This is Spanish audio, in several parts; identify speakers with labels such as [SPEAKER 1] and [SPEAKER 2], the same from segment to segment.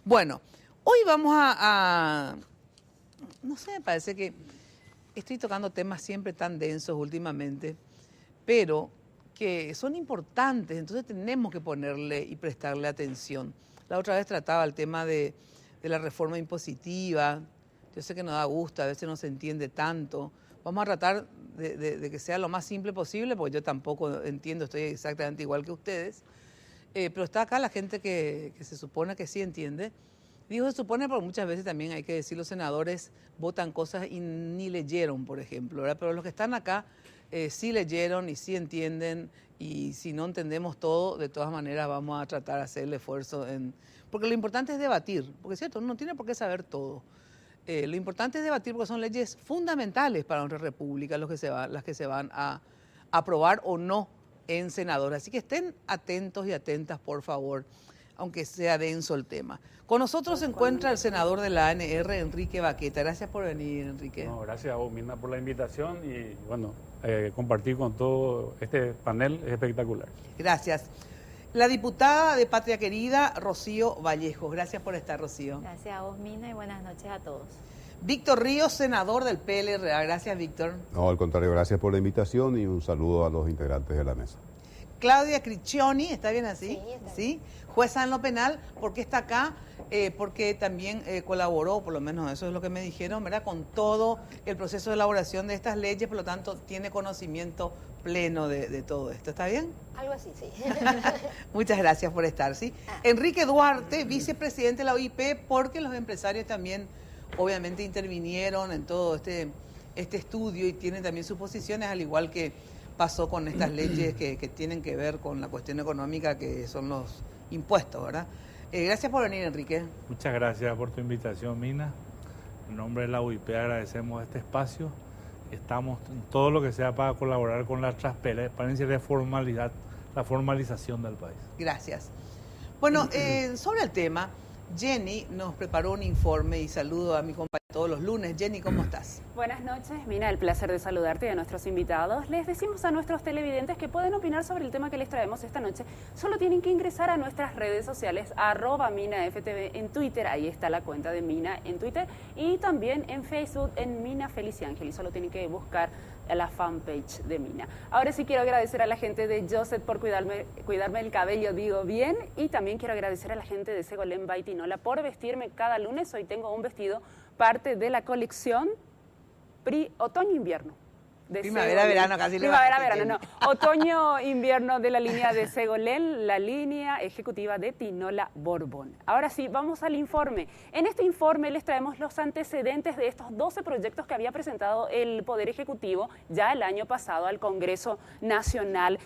[SPEAKER 1] Bueno, hoy vamos no sé, me parece que estoy tocando temas siempre tan densos últimamente, pero que son importantes, entonces tenemos que ponerle y prestarle atención. La otra vez trataba el tema de la reforma impositiva. Yo sé que no da gusto, a veces no se entiende tanto. Vamos a tratar de que sea lo más simple posible, porque yo tampoco entiendo, estoy exactamente igual que ustedes. Pero está acá la gente que se supone que sí entiende. Digo se supone porque muchas veces también hay que decir, los senadores votan cosas y ni leyeron, por ejemplo, ¿verdad? Pero los que están acá sí leyeron y sí entienden, y si no entendemos todo, de todas maneras vamos a tratar de hacer el esfuerzo porque lo importante es debatir, porque es cierto, uno no tiene por qué saber todo. Lo importante es debatir porque son leyes fundamentales para nuestra república las que se van a aprobar o no en senadores. Así que estén atentos y atentas, por favor, aunque sea denso el tema. Con nosotros se encuentra el senador de la ANR, Enrique Baqueta. Gracias por venir, Enrique.
[SPEAKER 2] No, gracias a vos, Mina, por la invitación y, bueno, compartir con todo este panel es espectacular.
[SPEAKER 1] Gracias. La diputada de Patria Querida, Rocío Vallejos. Gracias por estar, Rocío.
[SPEAKER 3] Gracias a vos, Mina, y buenas noches a todos.
[SPEAKER 1] Víctor Ríos, senador del PLRA. Gracias, Víctor.
[SPEAKER 4] No, al contrario, gracias por la invitación y un saludo a los integrantes de la mesa.
[SPEAKER 1] Claudia Criccioni, ¿está bien así?
[SPEAKER 3] Sí, está bien.
[SPEAKER 1] ¿Sí? Jueza en lo penal. ¿Por qué está acá? Porque también colaboró, por lo menos eso es lo que me dijeron, ¿verdad?, con todo el proceso de elaboración de estas leyes, por lo tanto tiene conocimiento pleno de todo esto. ¿Está bien?
[SPEAKER 3] Algo así, sí.
[SPEAKER 1] Muchas gracias por estar, ¿sí? Enrique Duarte, vicepresidente de la OIP, porque los empresarios también obviamente intervinieron en todo este estudio y tienen también sus posiciones, al igual que pasó con estas leyes que tienen que ver con la cuestión económica, que son los impuestos, ¿verdad? Gracias por venir, Enrique.
[SPEAKER 2] Muchas gracias por tu invitación, Mina. En nombre de la UIP agradecemos este espacio. Estamos en todo lo que sea para colaborar con la transparencia de formalidad, la formalización del país.
[SPEAKER 1] Gracias. Bueno, sobre el tema, Jenny nos preparó un informe y saludo a mi compañera todos los lunes. Jenny, ¿cómo estás?
[SPEAKER 5] Buenas noches, Mina, el placer de saludarte y a nuestros invitados. Les decimos a nuestros televidentes que pueden opinar sobre el tema que les traemos esta noche. Solo tienen que ingresar a nuestras redes sociales, @MinaFTV en Twitter, ahí está la cuenta de Mina en Twitter, y también en Facebook en Mina Feliciángel, y solo tienen que buscar la fanpage de Mina. Ahora sí quiero agradecer a la gente de Joseph por cuidarme el cabello, digo bien, y también quiero agradecer a la gente de Segolén Baitinola por vestirme cada lunes. Hoy tengo un vestido parte de la colección otoño-invierno.
[SPEAKER 1] Primavera-verano, casi le
[SPEAKER 5] Primavera-verano, no. Otoño-invierno de la línea de Segolén, la línea ejecutiva de Tinola Borbón. Ahora sí, vamos al informe. En este informe les traemos los antecedentes de estos 12 proyectos que había presentado el Poder Ejecutivo ya el año pasado al Congreso Nacional.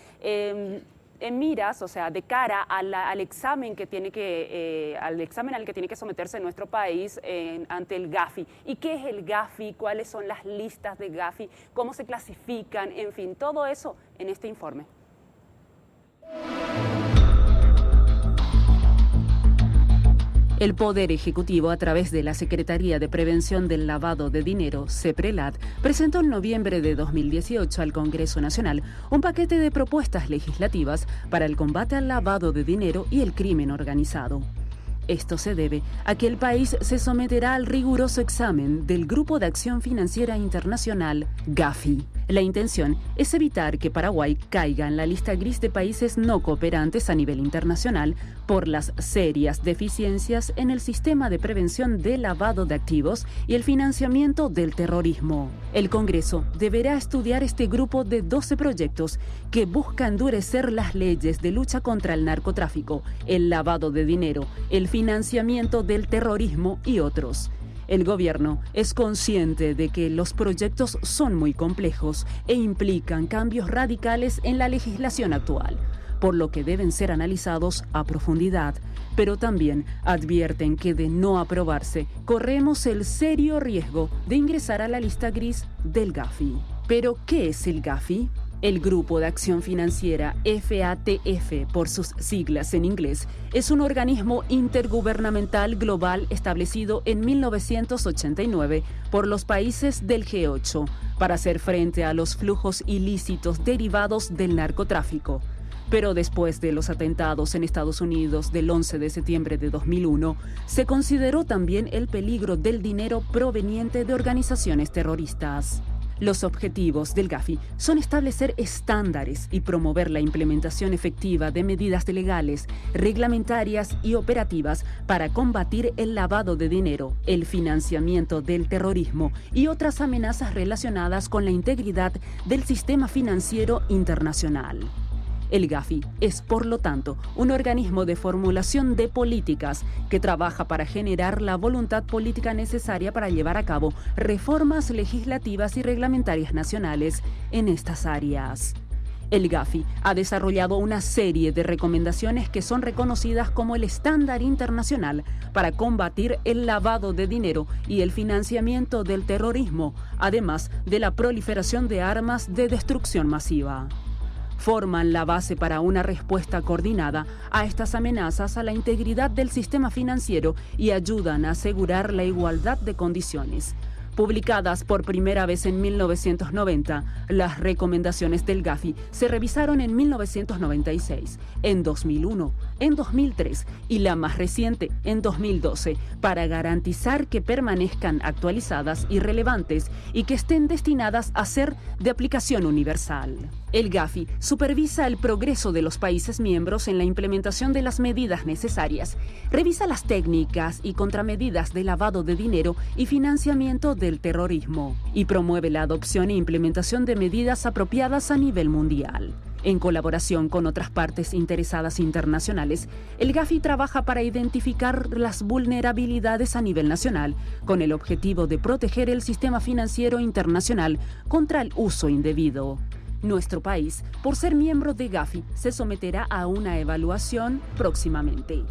[SPEAKER 5] En miras, o sea, de cara al examen que tiene al examen al que tiene que someterse nuestro país ante el GAFI. ¿Y qué es el GAFI? ¿Cuáles son las listas de GAFI? ¿Cómo se clasifican? En fin, todo eso en este informe. El Poder Ejecutivo, a través de la Secretaría de Prevención del Lavado de Dinero, CEPRELAD, presentó en noviembre de 2018 al Congreso Nacional un paquete de propuestas legislativas para el combate al lavado de dinero y el crimen organizado. Esto se debe a que el país se someterá al riguroso examen del Grupo de Acción Financiera Internacional, GAFI. La intención es evitar que Paraguay caiga en la lista gris de países no cooperantes a nivel internacional por las serias deficiencias en el sistema de prevención del lavado de activos y el financiamiento del terrorismo. El Congreso deberá estudiar este grupo de 12 proyectos que busca endurecer las leyes de lucha contra el narcotráfico, el lavado de dinero, el financiamiento del terrorismo y otros. El gobierno es consciente de que los proyectos son muy complejos e implican cambios radicales en la legislación actual, por lo que deben ser analizados a profundidad, pero también advierten que de no aprobarse, corremos el serio riesgo de ingresar a la lista gris del GAFI. ¿Pero qué es el GAFI? El Grupo de Acción Financiera, FATF por sus siglas en inglés, es un organismo intergubernamental global establecido en 1989 por los países del G8 para hacer frente a los flujos ilícitos derivados del narcotráfico. Pero después de los atentados en Estados Unidos del 11 de septiembre de 2001, se consideró también el peligro del dinero proveniente de organizaciones terroristas. Los objetivos del Gafi son establecer estándares y promover la implementación efectiva de medidas legales, reglamentarias y operativas para combatir el lavado de dinero, el financiamiento del terrorismo y otras amenazas relacionadas con la integridad del sistema financiero internacional. El Gafi es, por lo tanto, un organismo de formulación de políticas que trabaja para generar la voluntad política necesaria para llevar a cabo reformas legislativas y reglamentarias nacionales en estas áreas. El Gafi ha desarrollado una serie de recomendaciones que son reconocidas como el estándar internacional para combatir el lavado de dinero y el financiamiento del terrorismo, además de la proliferación de armas de destrucción masiva. Forman la base para una respuesta coordinada a estas amenazas a la integridad del sistema financiero y ayudan a asegurar la igualdad de condiciones. Publicadas por primera vez en 1990, las recomendaciones del Gafi se revisaron en 1996, en 2001, en 2003 y la más reciente, en 2012, para garantizar que permanezcan actualizadas y relevantes y que estén destinadas a ser de aplicación universal. El Gafi supervisa el progreso de los países miembros en la implementación de las medidas necesarias, revisa las técnicas y contramedidas de lavado de dinero y financiamiento del terrorismo y promueve la adopción e implementación de medidas apropiadas a nivel mundial. En colaboración con otras partes interesadas internacionales, el Gafi trabaja para identificar las vulnerabilidades a nivel nacional, con el objetivo de proteger el sistema financiero internacional contra el uso indebido. Nuestro país, por ser miembro de Gafi, se someterá a una evaluación próximamente.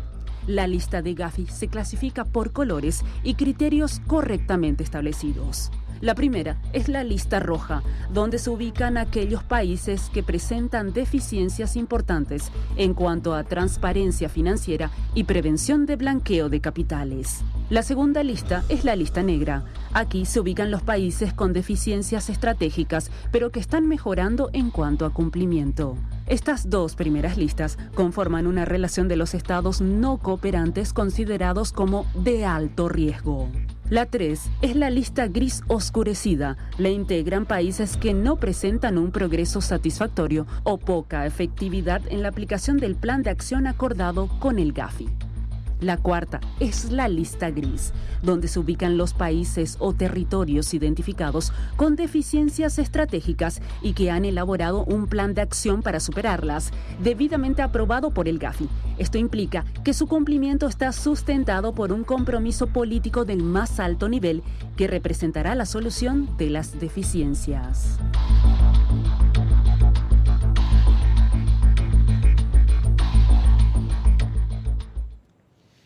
[SPEAKER 5] La lista de Gafi se clasifica por colores y criterios correctamente establecidos. La primera es la lista roja, donde se ubican aquellos países que presentan deficiencias importantes en cuanto a transparencia financiera y prevención de blanqueo de capitales. La segunda lista es la lista negra. Aquí se ubican los países con deficiencias estratégicas, pero que están mejorando en cuanto a cumplimiento. Estas dos primeras listas conforman una relación de los estados no cooperantes considerados como de alto riesgo. La 3 es la lista gris oscurecida. La integran países que no presentan un progreso satisfactorio o poca efectividad en la aplicación del plan de acción acordado con el Gafi. La cuarta es la lista gris, donde se ubican los países o territorios identificados con deficiencias estratégicas y que han elaborado un plan de acción para superarlas, debidamente aprobado por el Gafi. Esto implica que su cumplimiento está sustentado por un compromiso político del más alto nivel que representará la solución de las deficiencias.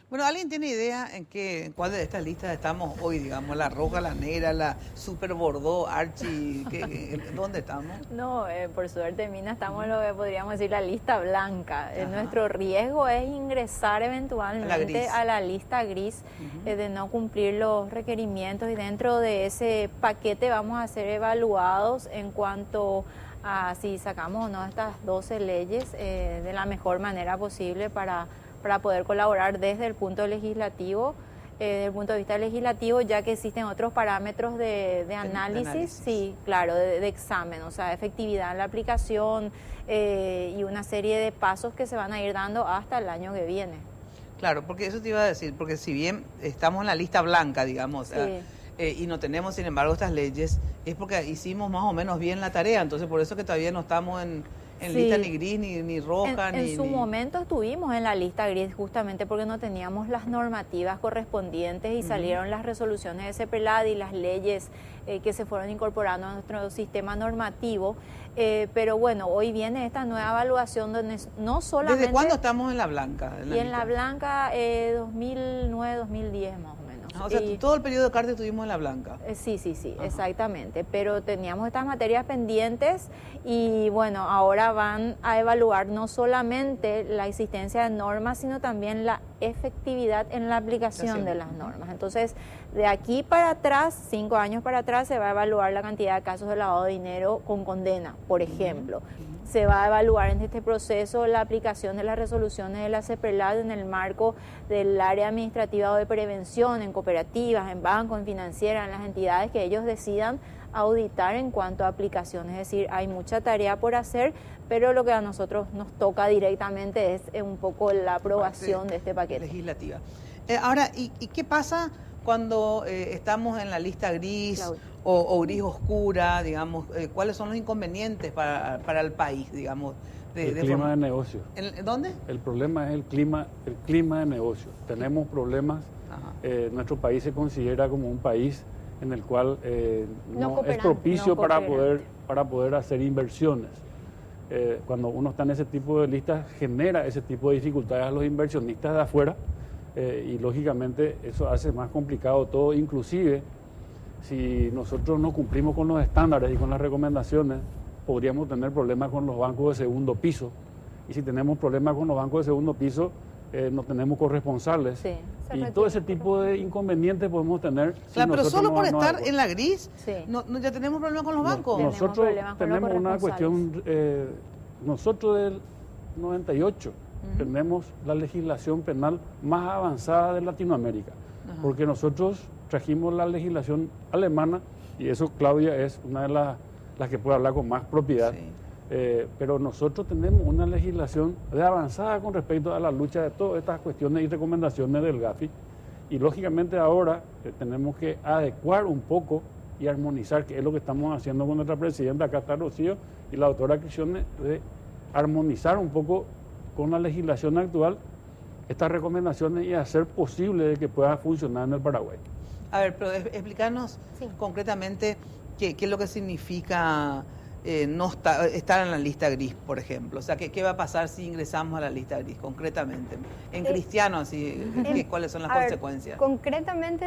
[SPEAKER 1] Bueno, ¿alguien tiene idea en cuál de estas listas estamos hoy, digamos? La roja, la negra, la super bordeaux, archi, ¿dónde estamos?
[SPEAKER 3] No, por suerte, Mina, estamos en lo que podríamos decir la lista blanca. Nuestro riesgo es ingresar eventualmente a la lista gris, de no cumplir los requerimientos, y dentro de ese paquete vamos a ser evaluados en cuanto a si sacamos o no estas 12 leyes de la mejor manera posible para poder colaborar desde el punto legislativo, desde el punto de vista legislativo, ya que existen otros parámetros de análisis, sí, claro, de examen, o sea, efectividad en la aplicación y una serie de pasos que se van a ir dando hasta el año que viene.
[SPEAKER 1] Claro, porque eso te iba a decir, porque si bien estamos en la lista blanca, digamos, sí, y no tenemos, sin embargo, estas leyes, es porque hicimos más o menos bien la tarea, entonces por eso que todavía no estamos en sí, lista ni gris, ni roja.
[SPEAKER 3] En su momento estuvimos en la lista gris justamente porque no teníamos las normativas correspondientes y salieron las resoluciones de CEPRELAD y las leyes que se fueron incorporando a nuestro sistema normativo. Pero bueno, hoy viene esta nueva evaluación donde no solamente...
[SPEAKER 1] ¿Desde cuándo estamos en la blanca?
[SPEAKER 3] En la blanca 2009, 2010 más o menos.
[SPEAKER 1] O sea, todo el periodo de Carter estuvimos en la blanca.
[SPEAKER 3] Sí, exactamente. Pero teníamos estas materias pendientes y bueno, ahora van a evaluar no solamente la existencia de normas, sino también la efectividad en la aplicación de las normas. Entonces, de aquí para atrás, 5 años para atrás, se va a evaluar la cantidad de casos de lavado de dinero con condena, por ejemplo. se va a evaluar en este proceso la aplicación de las resoluciones de la CEPRELAT en el marco del área administrativa o de prevención, en cooperativas, en bancos, en financieras, en las entidades que ellos decidan auditar en cuanto a aplicación. Es decir, hay mucha tarea por hacer, pero lo que a nosotros nos toca directamente es un poco la aprobación de este paquete
[SPEAKER 1] legislativa. Ahora, ¿y qué pasa cuando estamos en la lista gris o gris oscura, digamos? ¿Cuáles son los inconvenientes para el país, digamos?
[SPEAKER 6] El clima de negocio.
[SPEAKER 1] ¿Dónde?
[SPEAKER 6] El problema es el clima de negocio. Tenemos problemas. Nuestro país se considera como un país en el cual no es propicio para poder hacer inversiones. Cuando uno está en ese tipo de listas, genera ese tipo de dificultades a los inversionistas de afuera, y lógicamente eso hace más complicado todo. Inclusive, si nosotros no cumplimos con los estándares y con las recomendaciones, podríamos tener problemas con los bancos de segundo piso, y si tenemos problemas con los bancos de segundo piso, no tenemos corresponsales, y todo ese tipo de inconvenientes podemos tener.
[SPEAKER 1] Claro, pero solo por estar en la gris, ya tenemos problemas con los bancos.
[SPEAKER 6] Nosotros tenemos una cuestión, nosotros del 98 tenemos la legislación penal más avanzada de Latinoamérica, porque nosotros trajimos la legislación alemana, y eso Claudia es una de las que puede hablar con más propiedad. Pero nosotros tenemos una legislación de avanzada con respecto a la lucha de todas estas cuestiones y recomendaciones del GAFI, y lógicamente ahora tenemos que adecuar un poco y armonizar, que es lo que estamos haciendo con nuestra presidenta, acá está Rocío, y la doctora Cristione, de armonizar un poco con la legislación actual estas recomendaciones y hacer posible de que pueda funcionar en el Paraguay.
[SPEAKER 1] A ver, pero explícanos concretamente qué es lo que significa no estar en la lista gris, por ejemplo. O sea, ¿qué va a pasar si ingresamos a la lista gris, concretamente? En cristiano, así, ¿cuáles son las consecuencias?
[SPEAKER 7] Concretamente,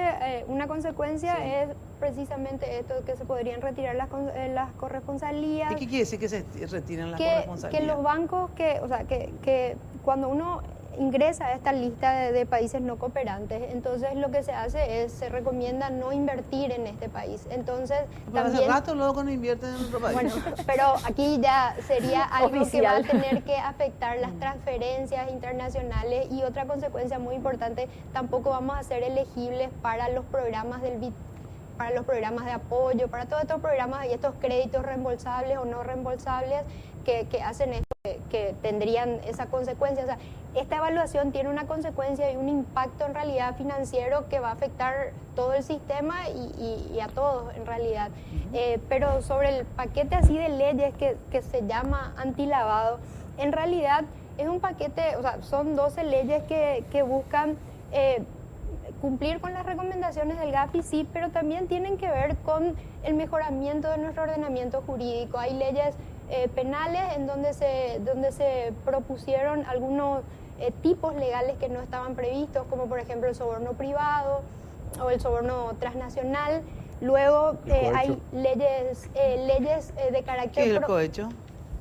[SPEAKER 7] una consecuencia es precisamente esto, que se podrían retirar las corresponsalías.
[SPEAKER 1] ¿Y qué quiere decir que se retiren las corresponsalías?
[SPEAKER 7] Que los bancos, que cuando uno ingresa a esta lista de países no cooperantes, entonces lo que se hace es, se recomienda no invertir en este país. Entonces,
[SPEAKER 1] pero hace rato luego no invierten en otro país.
[SPEAKER 7] Bueno, pero aquí ya sería algo que va a tener que afectar las transferencias internacionales, y otra consecuencia muy importante, tampoco vamos a ser elegibles para los programas del BID, para los programas de apoyo, para todos estos programas y estos créditos reembolsables o no reembolsables que hacen esto, que tendrían esa consecuencia. O sea, esta evaluación tiene una consecuencia y un impacto en realidad financiero que va a afectar todo el sistema y a todos en realidad. Pero sobre el paquete así de leyes que se llama antilavado, en realidad es un paquete, o sea, son 12 leyes que buscan cumplir con las recomendaciones del GAFI, sí, pero también tienen que ver con el mejoramiento de nuestro ordenamiento jurídico. Hay leyes penales en donde se propusieron algunos tipos legales que no estaban previstos, como por ejemplo el soborno privado o el soborno transnacional. Luego hay leyes de carácter...
[SPEAKER 1] ¿Qué es el cohecho?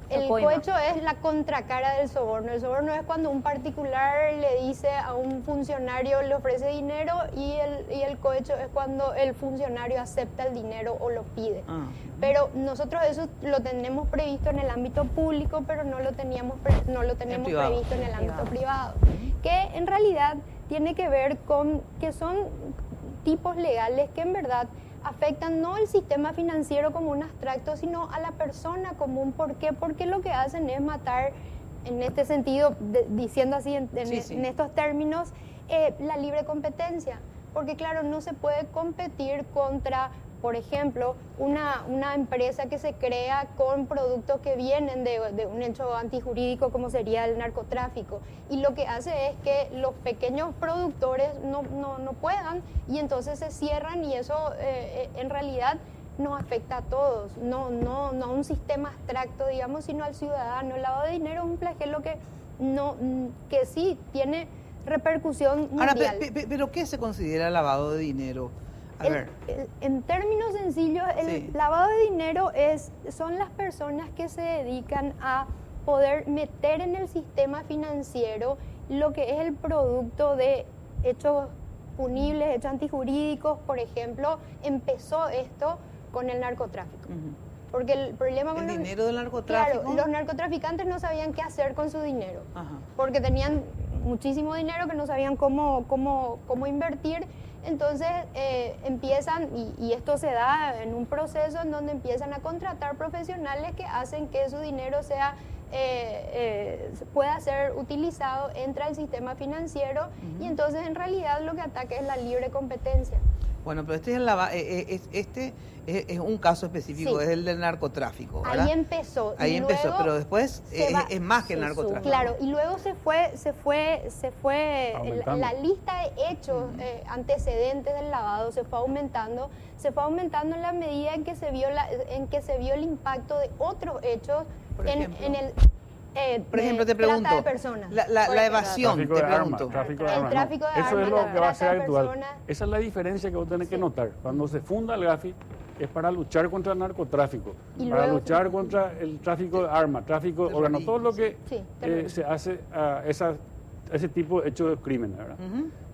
[SPEAKER 7] El cohecho es la contracara del soborno. El soborno es cuando un particular le dice a un funcionario, le ofrece dinero, y el cohecho es cuando el funcionario acepta el dinero o lo pide. Pero nosotros eso lo tenemos previsto en el ámbito público, pero no lo teníamos previsto en el ámbito privado. Que en realidad tiene que ver con que son tipos legales que en verdad afectan no el sistema financiero como un abstracto, sino a la persona común. ¿Por qué? Porque lo que hacen es matar, en este sentido, diciendo así en estos términos, la libre competencia. Porque claro, no se puede competir contra, por ejemplo, una empresa que se crea con productos que vienen de un hecho antijurídico como sería el narcotráfico, y lo que hace es que los pequeños productores no puedan, y entonces se cierran, y eso en realidad nos afecta a todos, no a un sistema abstracto, digamos, sino al ciudadano. El lavado de dinero es un flagelo que sí tiene repercusión mundial.
[SPEAKER 1] Ahora, pero ¿qué se considera lavado de dinero?
[SPEAKER 7] En términos sencillos, el lavado de dinero son las personas que se dedican a poder meter en el sistema financiero lo que es el producto de hechos punibles, hechos antijurídicos. Por ejemplo, empezó esto con el narcotráfico. Porque el problema con
[SPEAKER 1] el dinero del narcotráfico.
[SPEAKER 7] Claro, los narcotraficantes no sabían qué hacer con su dinero.
[SPEAKER 1] Ajá.
[SPEAKER 7] Porque tenían muchísimo dinero que no sabían cómo invertir. Entonces empiezan, y esto se da en un proceso en donde empiezan a contratar profesionales que hacen que su dinero sea pueda ser utilizado, entra al sistema financiero, y entonces en realidad lo que ataca es la libre competencia.
[SPEAKER 1] Bueno, pero este es un caso específico,
[SPEAKER 7] Sí.
[SPEAKER 1] es el del narcotráfico, ¿verdad?
[SPEAKER 7] Ahí empezó.
[SPEAKER 1] Ahí
[SPEAKER 7] y
[SPEAKER 1] empezó,
[SPEAKER 7] luego
[SPEAKER 1] pero después es más que el narcotráfico.
[SPEAKER 7] Claro, y luego se fue
[SPEAKER 6] Aumentando.
[SPEAKER 7] la lista de hechos antecedentes del lavado se fue aumentando en la medida en que se vio el impacto de otros hechos
[SPEAKER 1] Por ejemplo.
[SPEAKER 7] en el
[SPEAKER 1] Por ejemplo, te pregunto,
[SPEAKER 7] trata de personas.
[SPEAKER 1] la evasión,
[SPEAKER 6] Tráfico
[SPEAKER 1] te
[SPEAKER 6] de armas,
[SPEAKER 1] pregunto.
[SPEAKER 6] tráfico de
[SPEAKER 7] El
[SPEAKER 6] armas,
[SPEAKER 7] tráfico de
[SPEAKER 6] Eso
[SPEAKER 7] armas,
[SPEAKER 6] es lo
[SPEAKER 7] la
[SPEAKER 6] que va a ser
[SPEAKER 7] trata de
[SPEAKER 6] actual.
[SPEAKER 7] personas.
[SPEAKER 6] Esa es la diferencia que vos tenés que notar. Cuando se funda el GAFI es para luchar contra el narcotráfico,
[SPEAKER 7] Y
[SPEAKER 6] para
[SPEAKER 7] luego-
[SPEAKER 6] luchar contra el tráfico de armas, tráfico de órganos, todo lo que
[SPEAKER 7] Sí, terrorismo.
[SPEAKER 6] se hace a ese tipo de hechos de crimen, ¿verdad?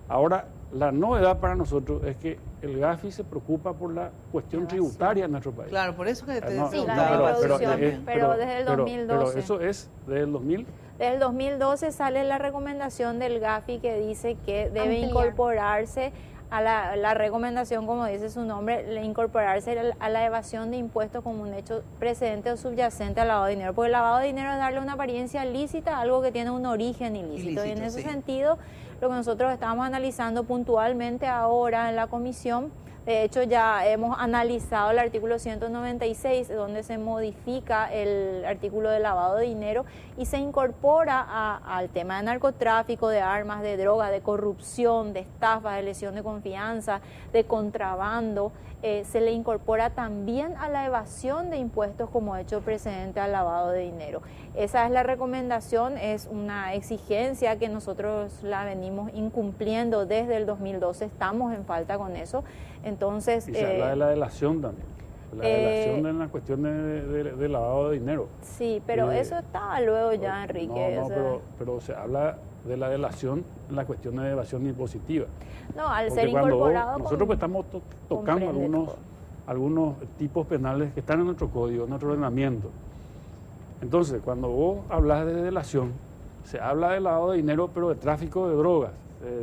[SPEAKER 6] Ahora, la novedad para nosotros es que el GAFI se preocupa por la cuestión tributaria en nuestro país.
[SPEAKER 1] Claro, por eso que te
[SPEAKER 6] No,
[SPEAKER 7] Sí, la
[SPEAKER 1] preguntaba.
[SPEAKER 7] introducción.
[SPEAKER 3] Pero desde el 2012.
[SPEAKER 6] Pero eso es desde el 2000.
[SPEAKER 3] Desde el 2012 sale la recomendación del GAFI que dice que debe
[SPEAKER 7] Ampliar.
[SPEAKER 3] incorporarse a la recomendación, como dice su nombre, incorporarse a la evasión de impuestos como un hecho precedente o subyacente al lavado de dinero. Porque el lavado de dinero es darle una apariencia lícita a algo que tiene un origen ilícito. Y en ese
[SPEAKER 1] sí.
[SPEAKER 3] sentido, lo que nosotros estamos analizando puntualmente ahora en la comisión, de hecho ya hemos analizado el artículo 196, donde se modifica el artículo de lavado de dinero y se incorpora al tema de narcotráfico, de armas, de droga, de corrupción, de estafa, de lesión de confianza, de contrabando. Se le incorpora también a la evasión de impuestos como hecho precedente al lavado de dinero. Esa es la recomendación, es una exigencia que nosotros la venimos incumpliendo desde el 2012, estamos en falta con eso. Entonces,
[SPEAKER 6] Y se habla de la delación también. La delación en la cuestión de lavado de dinero.
[SPEAKER 3] sí, pero eso estaba luego ya, Enrique.
[SPEAKER 6] No,
[SPEAKER 3] o sea,
[SPEAKER 6] pero se habla de la delación en la cuestión de evasión impositiva.
[SPEAKER 3] no, al
[SPEAKER 6] Porque
[SPEAKER 3] ser
[SPEAKER 6] cuando
[SPEAKER 3] incorporado.
[SPEAKER 6] nosotros pues estamos tocando
[SPEAKER 3] comprende
[SPEAKER 6] algunos tipos penales que están en nuestro código, en nuestro ordenamiento. Entonces, cuando vos hablas de delación, se habla de lavado de dinero, pero de tráfico de drogas.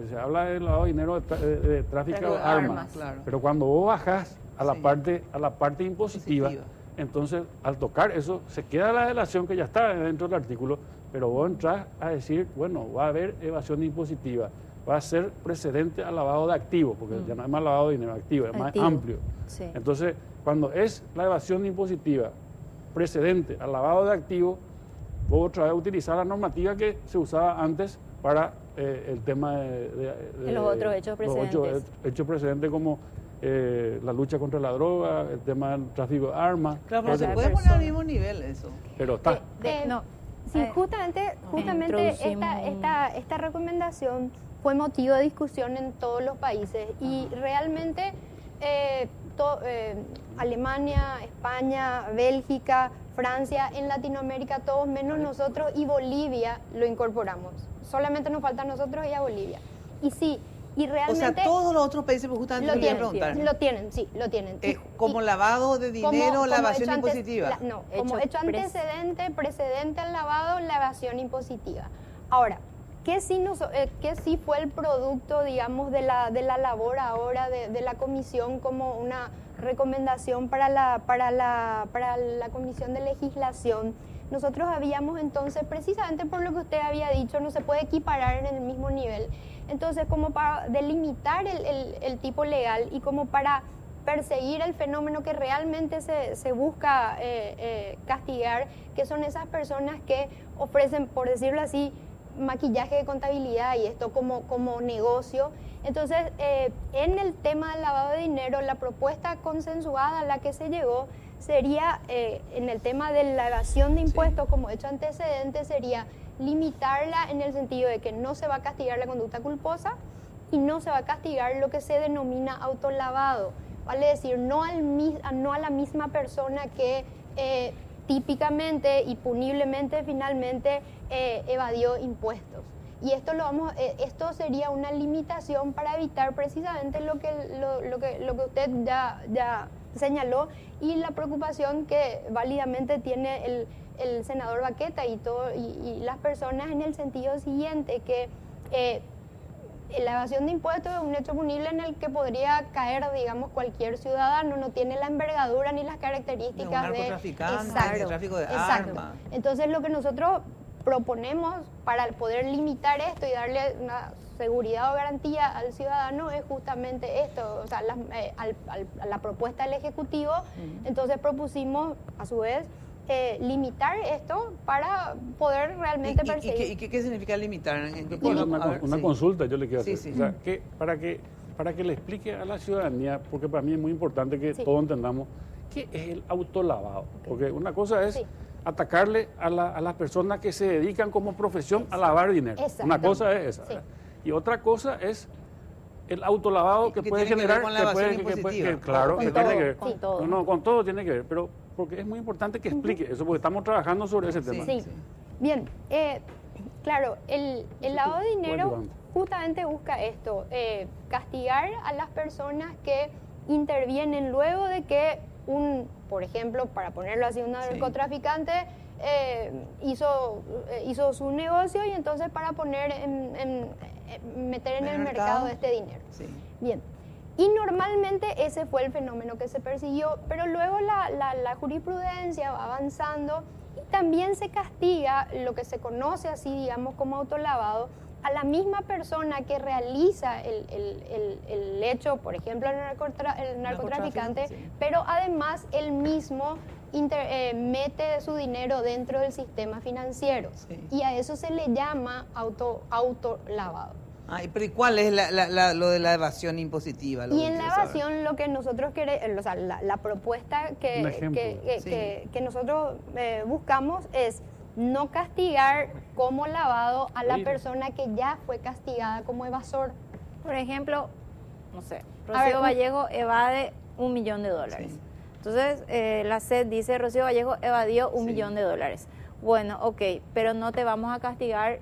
[SPEAKER 6] Se habla de lavado de dinero de tráfico de armas.
[SPEAKER 1] claro.
[SPEAKER 6] Pero cuando vos bajás a la
[SPEAKER 1] Sí.
[SPEAKER 6] parte impositiva, entonces al tocar eso se queda la delación que ya está dentro del artículo, pero vos entras a decir, bueno, va a haber evasión impositiva, va a ser precedente al lavado de activos, porque ya no es más lavado de dinero activo, es más
[SPEAKER 3] Activo.
[SPEAKER 6] amplio.
[SPEAKER 3] Sí.
[SPEAKER 6] Entonces, cuando es la evasión impositiva precedente al lavado de activos, vos otra vez utilizar la normativa que se usaba antes para el tema de
[SPEAKER 3] los otros hechos precedentes.
[SPEAKER 6] hechos precedentes como la lucha contra la droga, el tema del tráfico de armas.
[SPEAKER 1] Claro, pero se
[SPEAKER 3] Otra
[SPEAKER 1] puede poner
[SPEAKER 3] persona.
[SPEAKER 1] al mismo nivel eso.
[SPEAKER 6] Pero está.
[SPEAKER 3] No,
[SPEAKER 7] Sí, justamente
[SPEAKER 3] introducimos
[SPEAKER 7] esta recomendación fue motivo de discusión en todos los países y realmente Alemania, España, Bélgica, Francia, en Latinoamérica, todos menos nosotros y Bolivia lo incorporamos. Solamente nos falta a nosotros y a Bolivia. Y sí, y
[SPEAKER 1] O
[SPEAKER 7] realmente
[SPEAKER 1] sea, todos los otros países, pues justamente
[SPEAKER 7] lo
[SPEAKER 1] te quería
[SPEAKER 7] tienen,
[SPEAKER 1] preguntar.
[SPEAKER 7] lo tienen.
[SPEAKER 1] Como
[SPEAKER 7] Y-
[SPEAKER 1] lavado de dinero,
[SPEAKER 7] como
[SPEAKER 1] la evasión
[SPEAKER 7] hecho
[SPEAKER 1] impositiva.
[SPEAKER 7] como
[SPEAKER 3] Hecho
[SPEAKER 7] hecho precedente al lavado, la evasión impositiva. Ahora, ¿qué sí fue el producto, digamos, de la labor ahora de la comisión como una recomendación para la comisión de legislación? Nosotros habíamos entonces, precisamente por lo que usted había dicho, no se puede equiparar en el mismo nivel. Entonces, como para delimitar el tipo legal y como para perseguir el fenómeno que realmente se busca castigar, que son esas personas que ofrecen, por decirlo así, maquillaje de contabilidad y esto como negocio. Entonces, en el tema del lavado de dinero, la propuesta consensuada a la que se llegó sería, en el tema de la evasión de impuestos como hecho antecedente, sería limitarla en el sentido de que no se va a castigar la conducta culposa y no se va a castigar lo que se denomina autolavado. Vale decir, no a la misma persona que típicamente y puniblemente finalmente evadió impuestos. Y esto sería una limitación para evitar precisamente lo que usted ya señaló, y la preocupación que válidamente tiene el senador Baqueta y las personas en el sentido siguiente, que la evasión de impuestos es un hecho punible en el que podría caer, digamos, cualquier ciudadano, no tiene la envergadura ni las características
[SPEAKER 1] de un narcotraficante,
[SPEAKER 7] exacto,
[SPEAKER 1] de tráfico de
[SPEAKER 7] exacto.
[SPEAKER 1] armas.
[SPEAKER 7] Entonces lo que nosotros proponemos para poder limitar esto y darle una seguridad o garantía al ciudadano es justamente esto, o sea, a la propuesta del Ejecutivo. Entonces propusimos, a su vez, limitar esto para poder realmente perseguir.
[SPEAKER 1] ¿Y qué significa limitar?
[SPEAKER 6] Una consulta yo le quiero hacer.
[SPEAKER 1] Sí.
[SPEAKER 6] O sea, para que le explique a la ciudadanía, porque para mí es muy importante que todos entendamos qué es el autolavado. Porque una cosa es atacarle a las personas que se dedican como profesión a lavar dinero. Una cosa es esa. Y otra cosa es el autolavado que puede generar... Claro, que tiene que ver.
[SPEAKER 3] Con todo.
[SPEAKER 6] No, con todo tiene que ver, pero porque es muy importante que explique eso, porque estamos trabajando sobre ese tema.
[SPEAKER 7] Sí. Bien, claro, el lavado de dinero justamente busca esto, castigar a las personas que intervienen luego de que por ejemplo, para ponerlo así, un narcotraficante hizo su negocio y entonces para meter en el mercado este dinero. Sí. Bien. Y normalmente ese fue el fenómeno que se persiguió, pero luego la jurisprudencia va avanzando y también se castiga lo que se conoce así, digamos, como autolavado, a la misma persona que realiza el hecho, por ejemplo, el narcotraficante, pero además él mismo mete su dinero dentro del sistema financiero. Sí. Y a eso se le llama autolavado.
[SPEAKER 1] Pero ¿y cuál es lo de la evasión impositiva?
[SPEAKER 7] Y en la evasión lo que nosotros queremos, o sea, la propuesta que nosotros buscamos es no castigar como lavado a la persona que ya fue castigada como evasor.
[SPEAKER 3] Por ejemplo, no sé, Rocío Vallejo evade $1 millón. Sí. Entonces, la SED dice, Rocío Vallejo evadió $1 millón. Bueno, ok, pero no te vamos a castigar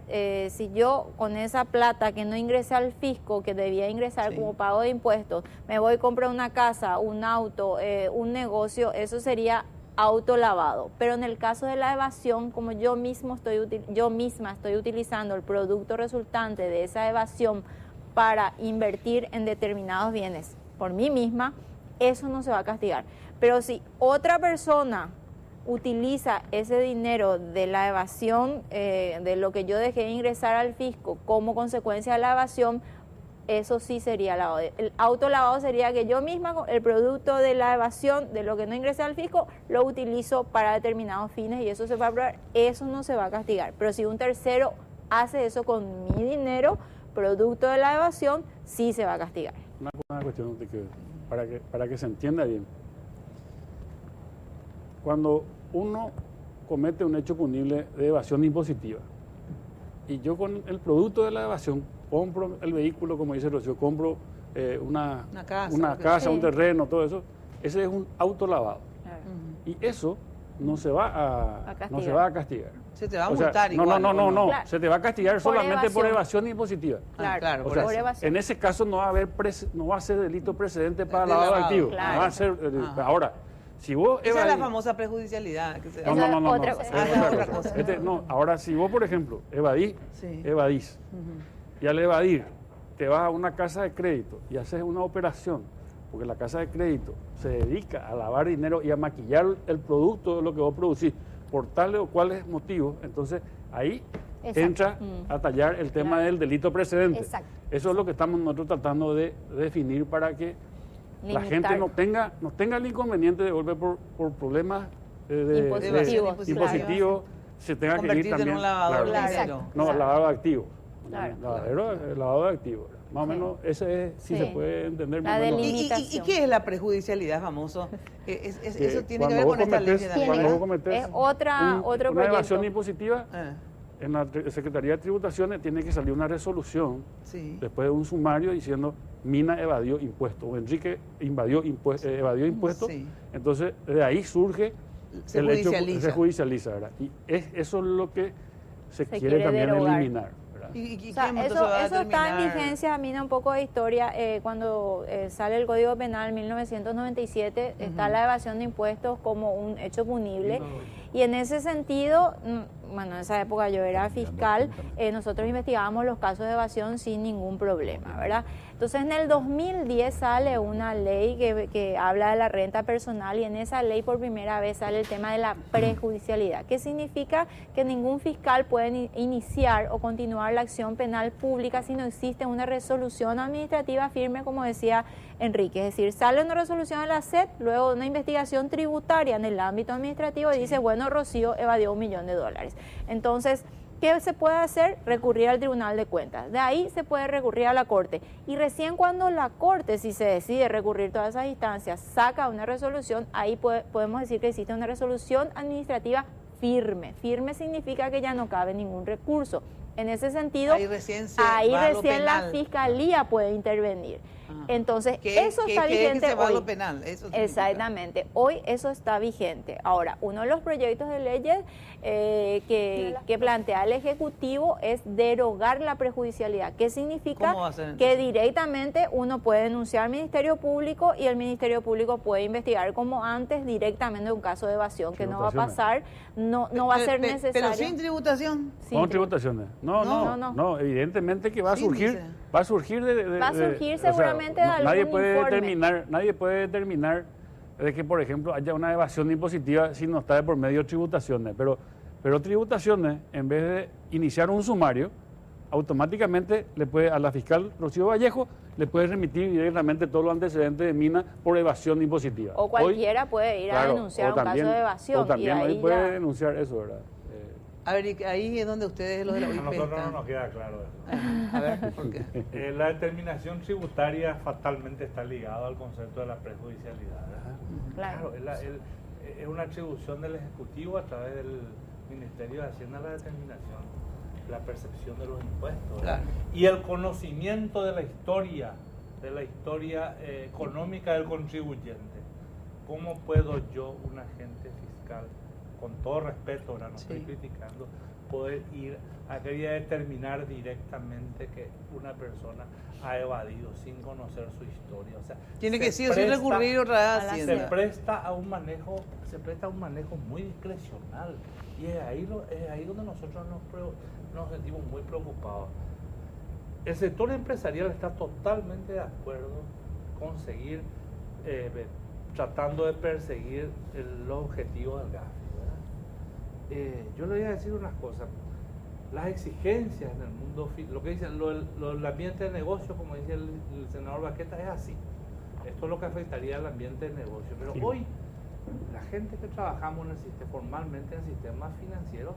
[SPEAKER 3] si yo con esa plata que no ingresé al fisco, que debía ingresar como pago de impuestos, me voy y compro una casa, un auto, un negocio, eso sería autolavado. Pero en el caso de la evasión, como yo misma estoy utilizando el producto resultante de esa evasión para invertir en determinados bienes por mí misma, eso no se va a castigar. Pero si otra persona utiliza ese dinero de la evasión, de lo que yo dejé de ingresar al fisco como consecuencia de la evasión, eso sí sería lavado. El autolavado sería que yo misma, el producto de la evasión, de lo que no ingresé al fisco, lo utilizo para determinados fines y eso se va a probar, eso no se va a castigar. Pero si un tercero hace eso con mi dinero, producto de la evasión, sí se va a castigar.
[SPEAKER 6] Una cuestión para que se entienda bien. Cuando uno comete un hecho punible de evasión impositiva y yo con el producto de la evasión compro el vehículo, como dice Rocío, compro una casa, un terreno, todo eso, ese es un autolavado. Claro. Y eso no se va a castigar.
[SPEAKER 1] Se te va a multar igual.
[SPEAKER 6] No. Claro. Se te va a castigar solamente por evasión impositiva.
[SPEAKER 3] Claro,
[SPEAKER 6] o sea,
[SPEAKER 3] por evasión.
[SPEAKER 6] En ese caso no va a ser delito precedente para lavado de activos.
[SPEAKER 3] Claro.
[SPEAKER 6] No va a ser, ahora, si vos
[SPEAKER 1] esa es la famosa prejudicialidad.
[SPEAKER 6] No.
[SPEAKER 3] Otra cosa.
[SPEAKER 6] Ahora, si vos, por ejemplo, evadís, y al evadir te vas a una casa de crédito y haces una operación, porque la casa de crédito se dedica a lavar dinero y a maquillar el producto de lo que vos producís, por tales o cuales motivos, entonces ahí entra a tallar el tema del delito precedente.
[SPEAKER 7] Exacto.
[SPEAKER 6] Eso es lo que estamos nosotros tratando de definir para que la gente no tenga el inconveniente de volver por problemas impositivos, se tenga que ir también.
[SPEAKER 1] En un lavador de dinero.
[SPEAKER 6] No, lavado de activos.
[SPEAKER 3] Claro.
[SPEAKER 6] Lavado de activos. Más o menos, ese es, si se puede entender más o menos.
[SPEAKER 1] ¿Y qué es la prejudicialidad, famoso? Eso tiene que ver con esta ley.
[SPEAKER 6] Cuando vos cometés
[SPEAKER 3] una
[SPEAKER 6] evasión impositiva, en la Secretaría de Tributaciones tiene que salir una resolución después de un sumario diciendo Mina evadió impuestos o Enrique evadió impuestos. Entonces, de ahí surge
[SPEAKER 1] se
[SPEAKER 6] judicializa, ¿verdad? Y eso es lo que se quiere también
[SPEAKER 3] derogar.
[SPEAKER 6] eliminar, ¿verdad?
[SPEAKER 1] ¿Y
[SPEAKER 3] o sea,
[SPEAKER 1] qué
[SPEAKER 3] eso
[SPEAKER 1] va a
[SPEAKER 3] está en
[SPEAKER 1] terminar?
[SPEAKER 3] vigencia. Mira un poco de historia. Cuando sale el Código Penal en 1997, está la evasión de impuestos como un hecho punible. Y en ese sentido, bueno, en esa época yo era fiscal, nosotros investigábamos los casos de evasión sin ningún problema, ¿verdad? Entonces en el 2010 sale una ley que habla de la renta personal y en esa ley por primera vez sale el tema de la prejudicialidad, que significa que ningún fiscal puede iniciar o continuar la acción penal pública si no existe una resolución administrativa firme, como decía Enrique. Es decir, sale una resolución de la SED, luego de una investigación tributaria en el ámbito administrativo y dice, bueno, Rocío evadió $1 millón. Entonces, ¿qué se puede hacer? Recurrir al Tribunal de Cuentas. De ahí se puede recurrir a la Corte. Y recién cuando la Corte, si se decide recurrir todas esas instancias, saca una resolución, ahí podemos decir que existe una resolución administrativa firme. Firme significa que ya no cabe ningún recurso. En ese sentido,
[SPEAKER 1] ahí recién
[SPEAKER 3] la Fiscalía puede intervenir. Entonces, eso está vigente
[SPEAKER 1] que se va
[SPEAKER 3] hoy.
[SPEAKER 1] a lo penal, eso
[SPEAKER 3] Exactamente. Hoy eso está vigente. Ahora, uno de los proyectos de leyes que plantea el Ejecutivo es derogar la prejudicialidad. ¿Qué significa?
[SPEAKER 1] ¿Cómo va a ser,
[SPEAKER 3] que directamente uno puede denunciar al Ministerio Público y el Ministerio Público puede investigar como antes directamente un caso de evasión, que no va a pasar, no va a ser necesario.
[SPEAKER 1] Pero sin tributación.
[SPEAKER 6] Con tributaciones. No, evidentemente que va a surgir,
[SPEAKER 1] dice.
[SPEAKER 6] va a surgir
[SPEAKER 3] seguramente de algún
[SPEAKER 6] nadie puede
[SPEAKER 3] informe.
[SPEAKER 6] nadie puede determinar de que, por ejemplo, haya una evasión impositiva si no está de por medio tributaciones, pero tributaciones, en vez de iniciar un sumario, automáticamente le puede a la fiscal Rocío Vallejo le puede remitir directamente todos los antecedentes de Mina por evasión impositiva.
[SPEAKER 3] O cualquiera puede ir a denunciar un caso de evasión.
[SPEAKER 6] O también
[SPEAKER 3] y ahí
[SPEAKER 6] puede denunciar eso, ¿verdad?
[SPEAKER 1] A ver, ahí es donde ustedes, los de la UIP,
[SPEAKER 2] A nosotros no
[SPEAKER 1] están.
[SPEAKER 2] nos queda claro eso.
[SPEAKER 1] A ver, ¿por qué?
[SPEAKER 2] La determinación tributaria fatalmente está ligada al concepto de la prejudicialidad. ¿Verdad?
[SPEAKER 3] Claro.
[SPEAKER 2] Es una atribución del Ejecutivo a través del Ministerio de Hacienda la determinación, la percepción de los impuestos.
[SPEAKER 1] Claro.
[SPEAKER 2] Y el conocimiento de la historia económica del contribuyente. ¿Cómo puedo yo, un agente fiscal, con todo respeto, ahora no estoy criticando, poder ir a querer determinar directamente que una persona ha evadido sin conocer su historia? O sea,
[SPEAKER 1] tiene que sí o sí recurrir otra vez a Hacienda.
[SPEAKER 2] Se presta a un manejo muy discrecional y es ahí donde nosotros nos sentimos muy preocupados. El sector empresarial está totalmente de acuerdo con seguir tratando de perseguir los objetivos del GAFI. Yo le voy a decir unas cosas. Las exigencias en el mundo, lo que dice el ambiente de negocio, como dice el senador Baqueta, es así. Esto es lo que afectaría al ambiente de negocio. Pero hoy, la gente que trabajamos formalmente en el sistema financiero,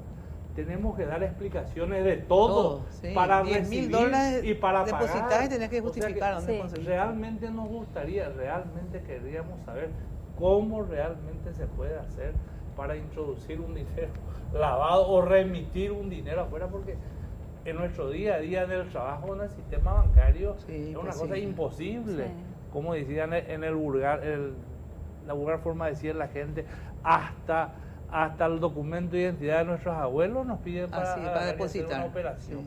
[SPEAKER 2] tenemos que dar explicaciones de todo para recibir
[SPEAKER 1] $10,000
[SPEAKER 2] y para
[SPEAKER 1] depositar
[SPEAKER 2] pagar.
[SPEAKER 1] y tenés que justificar dónde conseguir.
[SPEAKER 2] Realmente nos gustaría, realmente queríamos saber cómo realmente se puede hacer para introducir un dinero lavado o remitir un dinero afuera, porque en nuestro día a día del trabajo en el sistema bancario es una cosa imposible. Como decían en el vulgar, la vulgar forma de decir la gente, hasta el documento de identidad de nuestros abuelos nos piden para depositar una operación.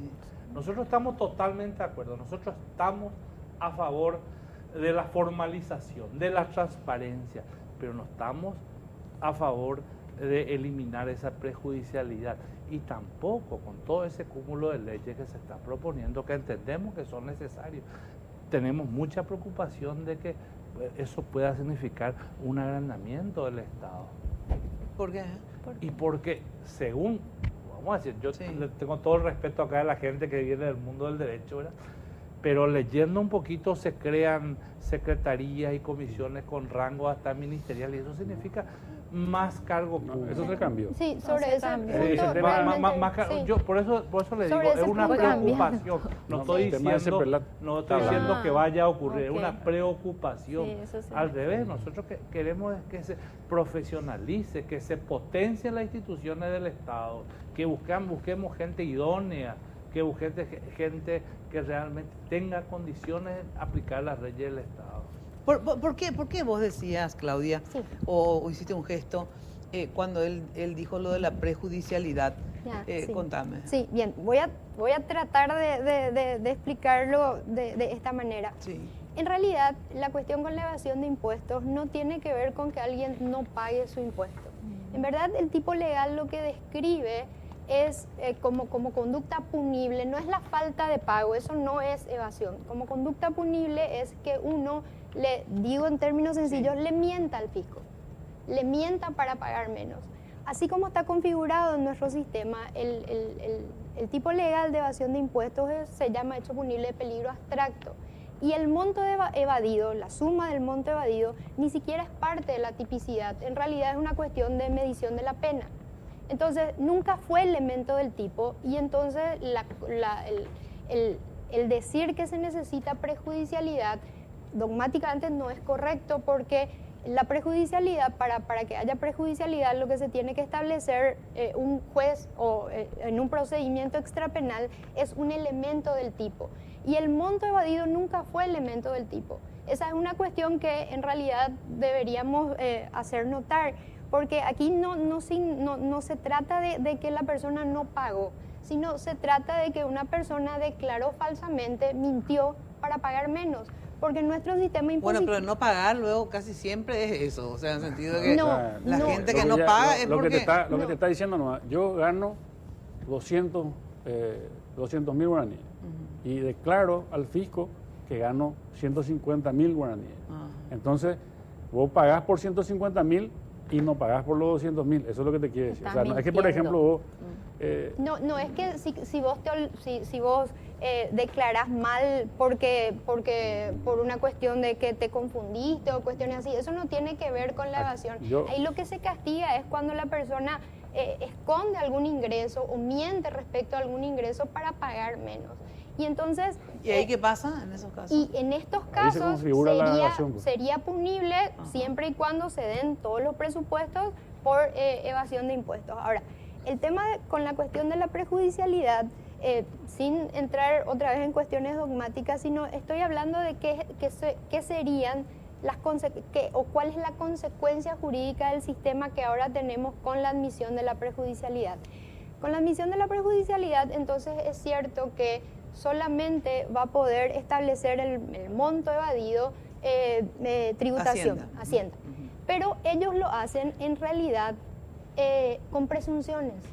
[SPEAKER 2] Nosotros estamos totalmente de acuerdo, nosotros estamos a favor de la formalización, de la transparencia, pero no estamos a favor de eliminar esa prejudicialidad y tampoco con todo ese cúmulo de leyes que se está proponiendo, que entendemos que son necesarios. Tenemos mucha preocupación de que eso pueda significar un agrandamiento del Estado.
[SPEAKER 1] ¿Por qué?
[SPEAKER 2] Y porque según, vamos a decir, yo le tengo todo el respeto acá de la gente que viene del mundo del derecho, ¿verdad? Pero leyendo un poquito se crean secretarías y comisiones con rango hasta ministerial y eso significa más cargo público.
[SPEAKER 6] Eso se cambió.
[SPEAKER 7] Sí, sobre ese punto.
[SPEAKER 2] Yo por eso le digo, es una preocupación. No estoy diciendo que vaya a ocurrir, es una preocupación. Al revés, nosotros queremos que se profesionalice, que se potencien las instituciones del Estado, que busquemos gente idónea, que busquemos gente que realmente tenga condiciones de aplicar las leyes del Estado.
[SPEAKER 1] ¿Por qué vos decías, Claudia, o hiciste un gesto cuando él dijo lo de la prejudicialidad?
[SPEAKER 7] Sí.
[SPEAKER 1] Contame.
[SPEAKER 7] Sí, bien, voy a tratar de explicarlo de esta manera.
[SPEAKER 1] Sí.
[SPEAKER 7] En realidad, la cuestión con la evasión de impuestos no tiene que ver con que alguien no pague su impuesto. En verdad, el tipo legal lo que describe es como conducta punible, no es la falta de pago, eso no es evasión. Como conducta punible es que uno, le digo en términos sencillos, le mienta al fisco, le mienta para pagar menos. Así como está configurado en nuestro sistema, el tipo legal de evasión de impuestos se llama hecho punible de peligro abstracto. Y el monto evadido, la suma del monto evadido, ni siquiera es parte de la tipicidad. En realidad es una cuestión de medición de la pena. Entonces, nunca fue elemento del tipo y entonces el decir que se necesita prejudicialidad dogmáticamente no es correcto porque la prejudicialidad, para que haya prejudicialidad, lo que se tiene que establecer un juez o en un procedimiento extrapenal es un elemento del tipo. Y el monto evadido nunca fue elemento del tipo. Esa es una cuestión que en realidad deberíamos hacer notar, porque aquí no se trata de que la persona no pagó, sino se trata de que una persona declaró falsamente, mintió para pagar menos. Porque nuestro sistema impositivo...
[SPEAKER 1] Bueno, pero no pagar luego casi siempre es eso, o sea, en el sentido de que la gente que
[SPEAKER 6] no
[SPEAKER 1] paga es
[SPEAKER 6] lo
[SPEAKER 1] porque...
[SPEAKER 6] Lo que te está diciendo, no, yo gano 200.000 guaraníes y declaro al fisco que gano 150.000 guaraníes. Entonces, vos pagás por 150.000 y no pagás por los 200.000, eso es lo que te quiere decir. O sea, no es que, por ejemplo, vos...
[SPEAKER 7] No, es que si vos declarás mal por una cuestión de que te confundiste o cuestiones así, eso no tiene que ver con la evasión. Ahí lo que se castiga es cuando la persona esconde algún ingreso o miente respecto a algún ingreso para pagar menos. Y entonces...
[SPEAKER 1] ¿Y ahí qué pasa en esos casos?
[SPEAKER 7] Y en estos casos sería punible siempre y cuando se den todos los presupuestos por evasión de impuestos. Ahora, el tema con la cuestión de la prejudicialidad, sin entrar otra vez en cuestiones dogmáticas, sino estoy hablando de qué serían o cuál es la consecuencia jurídica del sistema que ahora tenemos con la admisión de la prejudicialidad. Con la admisión de la prejudicialidad, entonces es cierto que solamente va a poder establecer el monto evadido tributación, Hacienda. Pero ellos lo hacen en realidad con presunciones.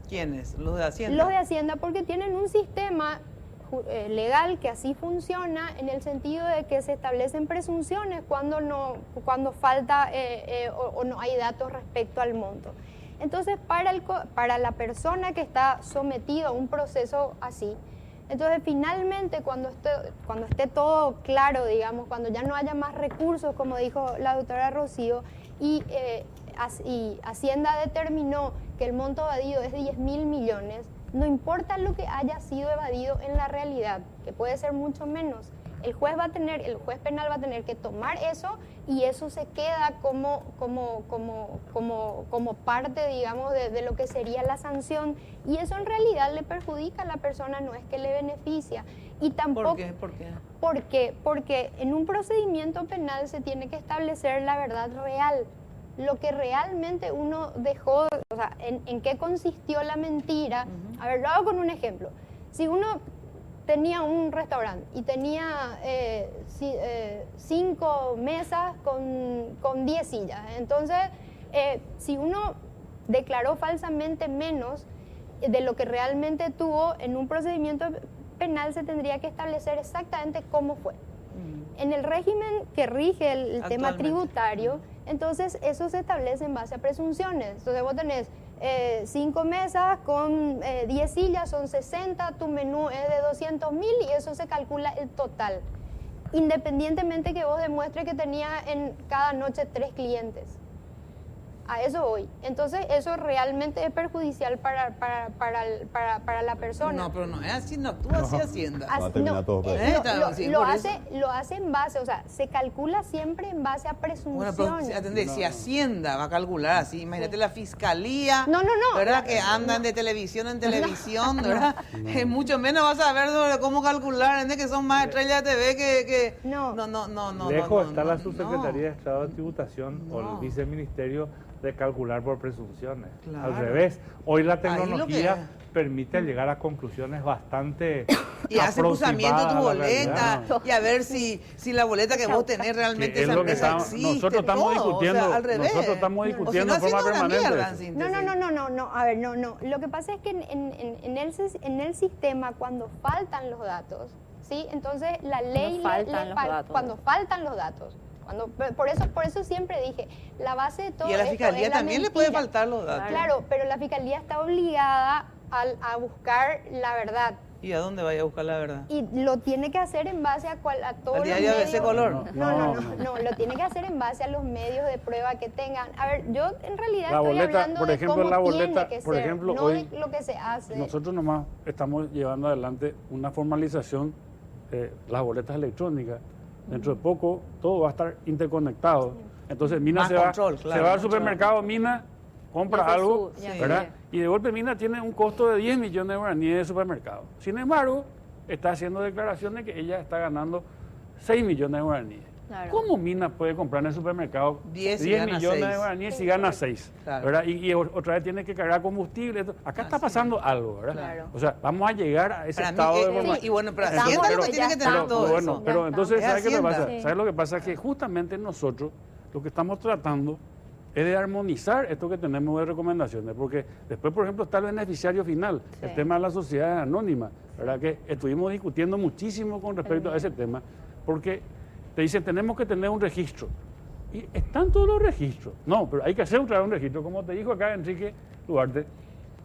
[SPEAKER 1] ¿Quiénes? ¿Los de Hacienda?
[SPEAKER 7] Los de Hacienda, porque tienen un sistema legal que así funciona en el sentido de que se establecen presunciones cuando falta o no hay datos respecto al monto. Entonces, para la persona que está sometido a un proceso así, entonces finalmente cuando esté todo claro, digamos, cuando ya no haya más recursos, como dijo la doctora Rocío, y Hacienda determinó que el monto evadido es 10.000 millones, no importa lo que haya sido evadido en la realidad, que puede ser mucho menos, el juez penal va a tener que tomar eso y eso se queda como parte, digamos, de lo que sería la sanción, y eso en realidad le perjudica a la persona, no es que le beneficia. Y tampoco,
[SPEAKER 1] ¿Por qué?
[SPEAKER 7] ¿Por qué? Porque en un procedimiento penal se tiene que establecer la verdad real, lo que realmente uno dejó, o sea, en qué consistió la mentira. A ver, lo hago con un ejemplo. Si uno tenía un restaurante y tenía 5 mesas con 10 sillas, entonces si uno declaró falsamente menos de lo que realmente tuvo, en un procedimiento penal se tendría que establecer exactamente cómo fue. En el régimen que rige el tema tributario, entonces eso se establece en base a presunciones. Entonces vos tenés 5 mesas con 10 sillas, son 60, tu menú es de 200.000 y eso se calcula el total, independientemente que vos demuestres que tenía en cada noche 3 clientes. A eso voy. Entonces eso realmente es perjudicial para la persona.
[SPEAKER 1] No, pero no es así, no actúa así Hacienda.
[SPEAKER 7] Lo hace en base, o sea, se calcula siempre en base a presunciones.
[SPEAKER 1] Bueno, pero si Hacienda va a calcular así, imagínate la fiscalía,
[SPEAKER 7] no,
[SPEAKER 1] ¿verdad? Que andan de televisión en televisión, ¿verdad? Mucho menos vas a ver sobre cómo calcular, que son más estrellas de TV que... No.
[SPEAKER 2] Lejos está la Subsecretaría de Estado de Tributación o el Viceministerio de calcular por presunciones.
[SPEAKER 1] Claro.
[SPEAKER 2] Al revés, hoy la
[SPEAKER 1] Ahí
[SPEAKER 2] tecnología permite llegar a conclusiones bastante
[SPEAKER 1] y hace cruzamiento de tu
[SPEAKER 2] aproximadas a la
[SPEAKER 1] boleta
[SPEAKER 2] realidad.
[SPEAKER 1] y a ver si la boleta que vos tenés realmente
[SPEAKER 2] Que es
[SPEAKER 1] esa
[SPEAKER 2] lo que
[SPEAKER 1] empresa
[SPEAKER 2] estamos-
[SPEAKER 1] existe.
[SPEAKER 2] nosotros estamos
[SPEAKER 1] todo,
[SPEAKER 2] discutiendo,
[SPEAKER 1] o sea, al revés.
[SPEAKER 2] nosotros estamos discutiendo
[SPEAKER 1] o si
[SPEAKER 2] de
[SPEAKER 1] no,
[SPEAKER 2] forma
[SPEAKER 1] haciendo una
[SPEAKER 2] permanente
[SPEAKER 1] mierda,
[SPEAKER 2] eso.
[SPEAKER 1] en
[SPEAKER 7] No,
[SPEAKER 1] síntesis.
[SPEAKER 7] a ver, no. Lo que pasa es que en el sistema, cuando faltan los datos, ¿sí? Entonces la ley cuando faltan los datos. Por eso siempre dije, la base de todo
[SPEAKER 1] Y a la
[SPEAKER 7] esto
[SPEAKER 1] fiscalía
[SPEAKER 7] es la
[SPEAKER 1] también le
[SPEAKER 7] mentira.
[SPEAKER 1] puede faltar los datos.
[SPEAKER 7] Claro, pero la fiscalía está obligada a buscar la verdad.
[SPEAKER 1] ¿Y a dónde vaya a buscar la verdad?
[SPEAKER 7] Y lo tiene que hacer en base a todos
[SPEAKER 1] ¿Al
[SPEAKER 7] los
[SPEAKER 1] diario
[SPEAKER 7] medios.
[SPEAKER 1] ABC Color?
[SPEAKER 7] No, lo tiene que hacer en base a los medios de prueba que tengan. A ver, yo en realidad
[SPEAKER 6] La
[SPEAKER 7] estoy
[SPEAKER 6] boleta,
[SPEAKER 7] hablando
[SPEAKER 6] por
[SPEAKER 7] de
[SPEAKER 6] ejemplo,
[SPEAKER 7] cómo
[SPEAKER 6] la
[SPEAKER 7] tiene
[SPEAKER 6] boleta,
[SPEAKER 7] que
[SPEAKER 6] por
[SPEAKER 7] ser,
[SPEAKER 6] ejemplo,
[SPEAKER 7] no
[SPEAKER 6] hoy
[SPEAKER 7] de lo que se hace.
[SPEAKER 6] nosotros nomás estamos llevando adelante una formalización, las boletas electrónicas. Dentro de poco todo va a estar interconectado. Entonces Mina
[SPEAKER 1] Más
[SPEAKER 6] se va,
[SPEAKER 1] control, claro,
[SPEAKER 6] se va al
[SPEAKER 1] más
[SPEAKER 6] supermercado, Mina compra
[SPEAKER 3] Ya hace
[SPEAKER 6] algo,
[SPEAKER 3] su- ya
[SPEAKER 6] ¿verdad?
[SPEAKER 3] hace.
[SPEAKER 6] Y de golpe Mina tiene un costo de 10 millones de guaraníes de supermercado. Sin embargo, está haciendo declaraciones que ella está ganando 6 millones de guaraníes.
[SPEAKER 3] Claro.
[SPEAKER 6] ¿Cómo Mina puede comprar en el supermercado
[SPEAKER 1] 10
[SPEAKER 6] 10
[SPEAKER 1] y gana
[SPEAKER 6] millones
[SPEAKER 1] 6?
[SPEAKER 6] de guaraníes si gana 6?
[SPEAKER 1] Claro.
[SPEAKER 6] ¿Verdad? Y otra vez tiene que cargar combustible. Acá está pasando algo, ¿verdad?
[SPEAKER 3] Claro.
[SPEAKER 6] O sea, vamos a llegar a ese
[SPEAKER 1] Para mí,
[SPEAKER 6] estado de
[SPEAKER 1] sí,
[SPEAKER 6] forma.
[SPEAKER 1] y bueno, pero
[SPEAKER 7] Estamos,
[SPEAKER 1] Hacienda lo
[SPEAKER 7] pero
[SPEAKER 1] que tiene que
[SPEAKER 7] ya
[SPEAKER 1] tener
[SPEAKER 7] está.
[SPEAKER 1] todo
[SPEAKER 6] bueno,
[SPEAKER 1] eso.
[SPEAKER 6] pero
[SPEAKER 7] Ya
[SPEAKER 6] entonces,
[SPEAKER 1] está.
[SPEAKER 6] ¿sabes qué es lo que
[SPEAKER 1] Hacienda.
[SPEAKER 6] pasa?
[SPEAKER 7] Sí.
[SPEAKER 6] ¿Sabes lo que pasa? Que justamente nosotros lo que estamos tratando es de armonizar esto que tenemos de recomendaciones, porque después, por ejemplo, está el beneficiario final,
[SPEAKER 3] Sí.
[SPEAKER 6] el tema de la sociedad anónima, ¿verdad? Que estuvimos discutiendo muchísimo con respecto a ese tema, porque te dicen, tenemos que tener un registro. Y están todos los registros. No, pero hay que hacer otra vez un registro. Como te dijo acá Enrique Duarte,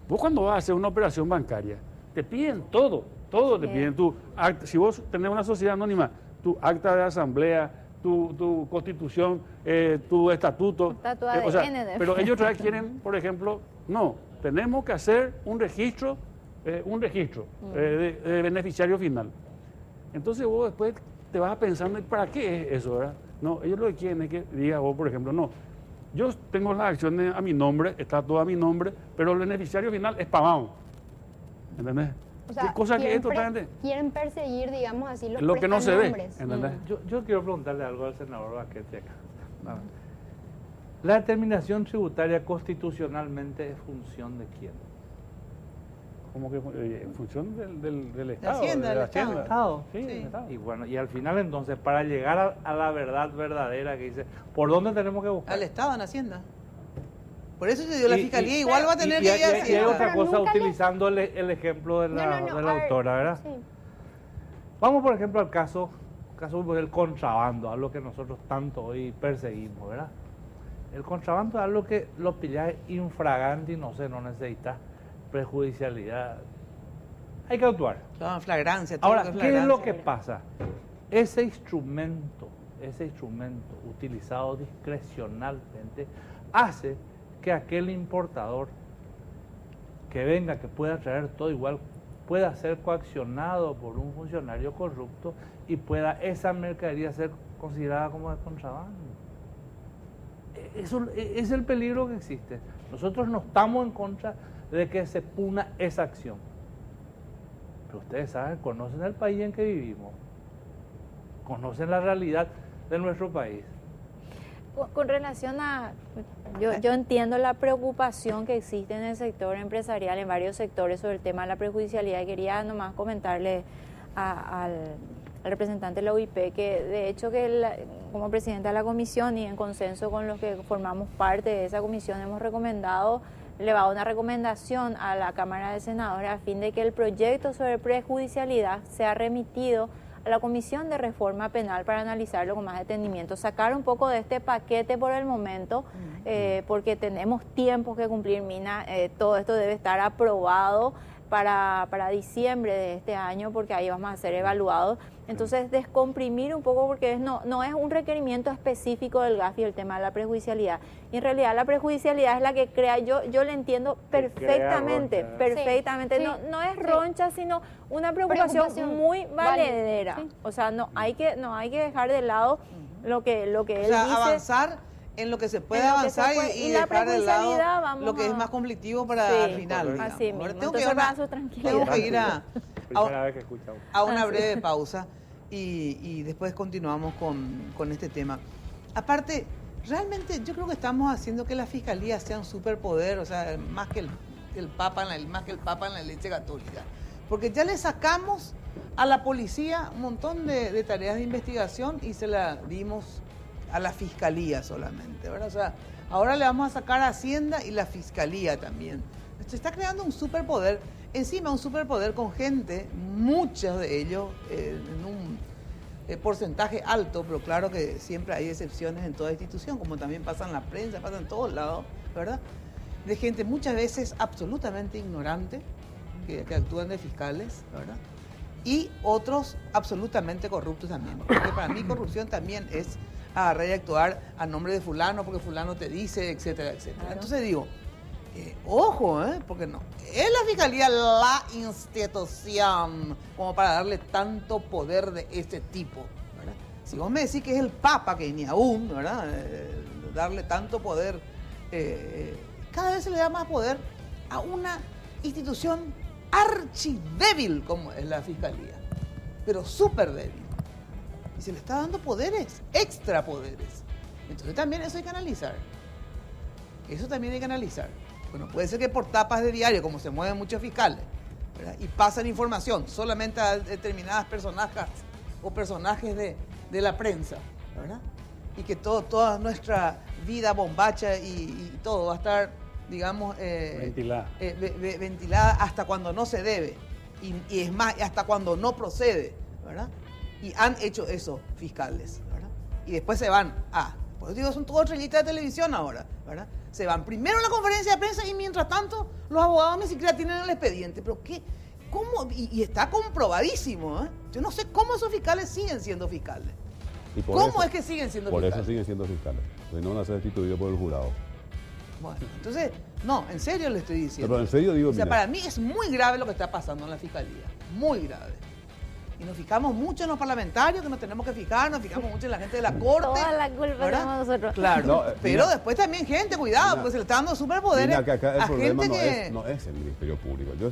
[SPEAKER 6] vos cuando vas a hacer una operación bancaria, te piden todo te
[SPEAKER 3] Sí.
[SPEAKER 6] piden tu acta. Si vos tenés una sociedad anónima, tu acta de asamblea, tu constitución, tu estatuto.
[SPEAKER 3] Está tu ADN de-
[SPEAKER 6] pero ellos otra vez quieren, por ejemplo, no, tenemos que hacer un registro de beneficiario final. Entonces vos después te vas pensando, ¿y para qué es eso, verdad? No, ellos lo que quieren es que digas vos, por ejemplo, no, yo tengo las acciones a mi nombre, está todo a mi nombre, pero el beneficiario final es pagado. ¿Entendés?
[SPEAKER 7] O sea,
[SPEAKER 6] Cosa que es
[SPEAKER 7] quieren
[SPEAKER 6] totalmente
[SPEAKER 7] quieren perseguir, digamos así, los
[SPEAKER 6] lo que no se ve.
[SPEAKER 7] prestanombres.
[SPEAKER 6] ¿Entendés?
[SPEAKER 2] Yo quiero preguntarle algo al senador Baquete acá. A ver. ¿La determinación tributaria constitucionalmente es función de quién?
[SPEAKER 6] Como que en función del Estado.
[SPEAKER 1] Hacienda,
[SPEAKER 6] de la
[SPEAKER 1] del Estado.
[SPEAKER 6] Hacienda.
[SPEAKER 2] Estado.
[SPEAKER 6] Sí,
[SPEAKER 1] Sí.
[SPEAKER 6] del Estado.
[SPEAKER 2] Y bueno, y al final entonces, para llegar a la verdad verdadera que dice, ¿por dónde tenemos que buscar?
[SPEAKER 1] Al Estado en Hacienda. Por eso se dio la
[SPEAKER 2] Y-
[SPEAKER 1] fiscalía,
[SPEAKER 2] y-
[SPEAKER 1] igual va a tener
[SPEAKER 2] y
[SPEAKER 1] que
[SPEAKER 2] hay-
[SPEAKER 1] ir a
[SPEAKER 2] y hay
[SPEAKER 1] Hacienda.
[SPEAKER 2] otra
[SPEAKER 7] Pero
[SPEAKER 2] cosa
[SPEAKER 7] nunca le-
[SPEAKER 2] utilizando el ejemplo de la, de la
[SPEAKER 7] a ver,
[SPEAKER 2] autora, ¿verdad?
[SPEAKER 7] sí.
[SPEAKER 2] Vamos, por ejemplo, al caso del contrabando, algo que nosotros tanto hoy perseguimos, ¿verdad? El contrabando es algo que lo pillas infragante y no necesita prejudicialidad. Hay que actuar.
[SPEAKER 1] Claro, flagrancia. todo
[SPEAKER 2] Ahora,
[SPEAKER 1] lo que
[SPEAKER 2] ¿qué es lo
[SPEAKER 1] flagrancia.
[SPEAKER 2] que pasa? Ese instrumento utilizado discrecionalmente hace que aquel importador que venga, que pueda traer todo igual, pueda ser coaccionado por un funcionario corrupto y pueda esa mercadería ser considerada como de contrabando. Eso es el peligro que existe. Nosotros no estamos en contra de que se puna esa acción. Pero ustedes saben, conocen el país en que vivimos, conocen la realidad de nuestro país.
[SPEAKER 3] Con relación a, yo entiendo la preocupación que existe en el sector empresarial, en varios sectores, sobre el tema de la prejudicialidad. Quería nomás comentarle al representante de la UIP que de hecho como presidenta de la comisión y en consenso con los que formamos parte de esa comisión hemos recomendado, elevado una recomendación a la Cámara de Senadores a fin de que el proyecto sobre prejudicialidad sea remitido a la Comisión de Reforma Penal para analizarlo con más detenimiento, sacar un poco de este paquete por el momento, porque tenemos tiempos que cumplir, Mina, todo esto debe estar aprobado para diciembre de este año, porque ahí vamos a ser evaluados. Entonces, descomprimir un poco, porque no es un requerimiento específico del GAFI el tema de la prejudicialidad. Y en realidad la prejudicialidad es la que crea, yo le entiendo perfectamente,
[SPEAKER 2] roncha.
[SPEAKER 3] perfectamente.
[SPEAKER 7] Sí,
[SPEAKER 3] No es
[SPEAKER 7] sí.
[SPEAKER 3] roncha, sino una preocupación muy valedera.
[SPEAKER 7] Sí.
[SPEAKER 3] O sea, no hay que dejar de lado lo que
[SPEAKER 1] O
[SPEAKER 3] él
[SPEAKER 1] sea,
[SPEAKER 3] dice.
[SPEAKER 1] avanzar en lo que se puede
[SPEAKER 3] En lo que se
[SPEAKER 1] avanzar
[SPEAKER 3] puede,
[SPEAKER 1] y
[SPEAKER 3] y la
[SPEAKER 1] dejar de lado
[SPEAKER 3] prejudicialidad vamos
[SPEAKER 1] lo que es
[SPEAKER 3] a-
[SPEAKER 1] más conflictivo para
[SPEAKER 3] Sí,
[SPEAKER 1] al final. digamos.
[SPEAKER 3] así mismo.
[SPEAKER 1] Ahora
[SPEAKER 3] Entonces,
[SPEAKER 1] ir
[SPEAKER 3] para su tranquilidad.
[SPEAKER 1] tengo que ir a
[SPEAKER 2] Primera vez que escuchamos.
[SPEAKER 1] una
[SPEAKER 3] Así.
[SPEAKER 1] breve pausa y después continuamos con este tema. Aparte, Realmente yo creo que estamos haciendo que la Fiscalía sea un superpoder, o sea, más que el Papa en la Iglesia Católica. Porque ya le sacamos a la policía un montón de tareas de investigación y se la dimos a la Fiscalía solamente, ¿verdad? O sea, ahora le vamos a sacar a Hacienda y la Fiscalía también. Se está creando un superpoder, encima un superpoder con gente, muchos de ellos en un porcentaje alto, pero claro que siempre hay excepciones en toda institución, como también pasa en la prensa, pasa en todos lados, ¿verdad? De gente muchas veces absolutamente ignorante, que actúan de fiscales, ¿verdad? Y otros absolutamente corruptos también, porque para mí corrupción también es agarrar y actuar a nombre de fulano, porque fulano te dice, etcétera, etcétera. Claro. Entonces digo, ojo, porque no, es la Fiscalía la institución como para darle tanto poder de este tipo, ¿verdad? Si vos me decís que es el Papa, que ni aún, ¿verdad? Darle tanto poder, cada vez se le da más poder a una institución archidébil como es la Fiscalía, pero súper débil. Y se le está dando poderes, extra poderes. Entonces también eso hay que analizar. Eso también hay que analizar. Bueno, puede ser que por tapas de diario, como se mueven muchos fiscales, ¿verdad? Y pasan información solamente a determinadas personajes o personajes de la prensa, ¿verdad? Y que toda nuestra vida bombacha y todo va a estar, digamos, ventilada hasta cuando no se debe. Y es más, hasta cuando no procede, ¿verdad? Y han hecho eso fiscales, ¿verdad? Y después se van pues digo, son todos estrellitas de televisión ahora, ¿verdad? Se van primero a la conferencia de prensa y mientras tanto los abogados ni siquiera tienen el expediente. ¿Pero qué? ¿Cómo? Y está comprobadísimo, ¿eh? Yo no sé cómo esos fiscales siguen siendo fiscales. ¿Cómo es que siguen siendo fiscales?
[SPEAKER 4] Por eso siguen siendo fiscales, porque no van a ser destituidos por el jurado.
[SPEAKER 1] Bueno, entonces, no, en serio le estoy diciendo.
[SPEAKER 4] Pero en serio digo,
[SPEAKER 1] o sea,
[SPEAKER 4] mira,
[SPEAKER 1] para mí es muy grave lo que está pasando en la Fiscalía, muy grave. Y nos fijamos mucho en los parlamentarios, que nos tenemos que fijar, nos fijamos mucho en la gente de la Corte.
[SPEAKER 3] Toda la culpa tenemos nosotros.
[SPEAKER 1] Claro,
[SPEAKER 4] no,
[SPEAKER 1] pero después también gente, cuidado, porque se le está dando superpoderes
[SPEAKER 4] que acá el
[SPEAKER 1] a
[SPEAKER 4] problema
[SPEAKER 1] gente
[SPEAKER 4] no es el Ministerio Público. Yo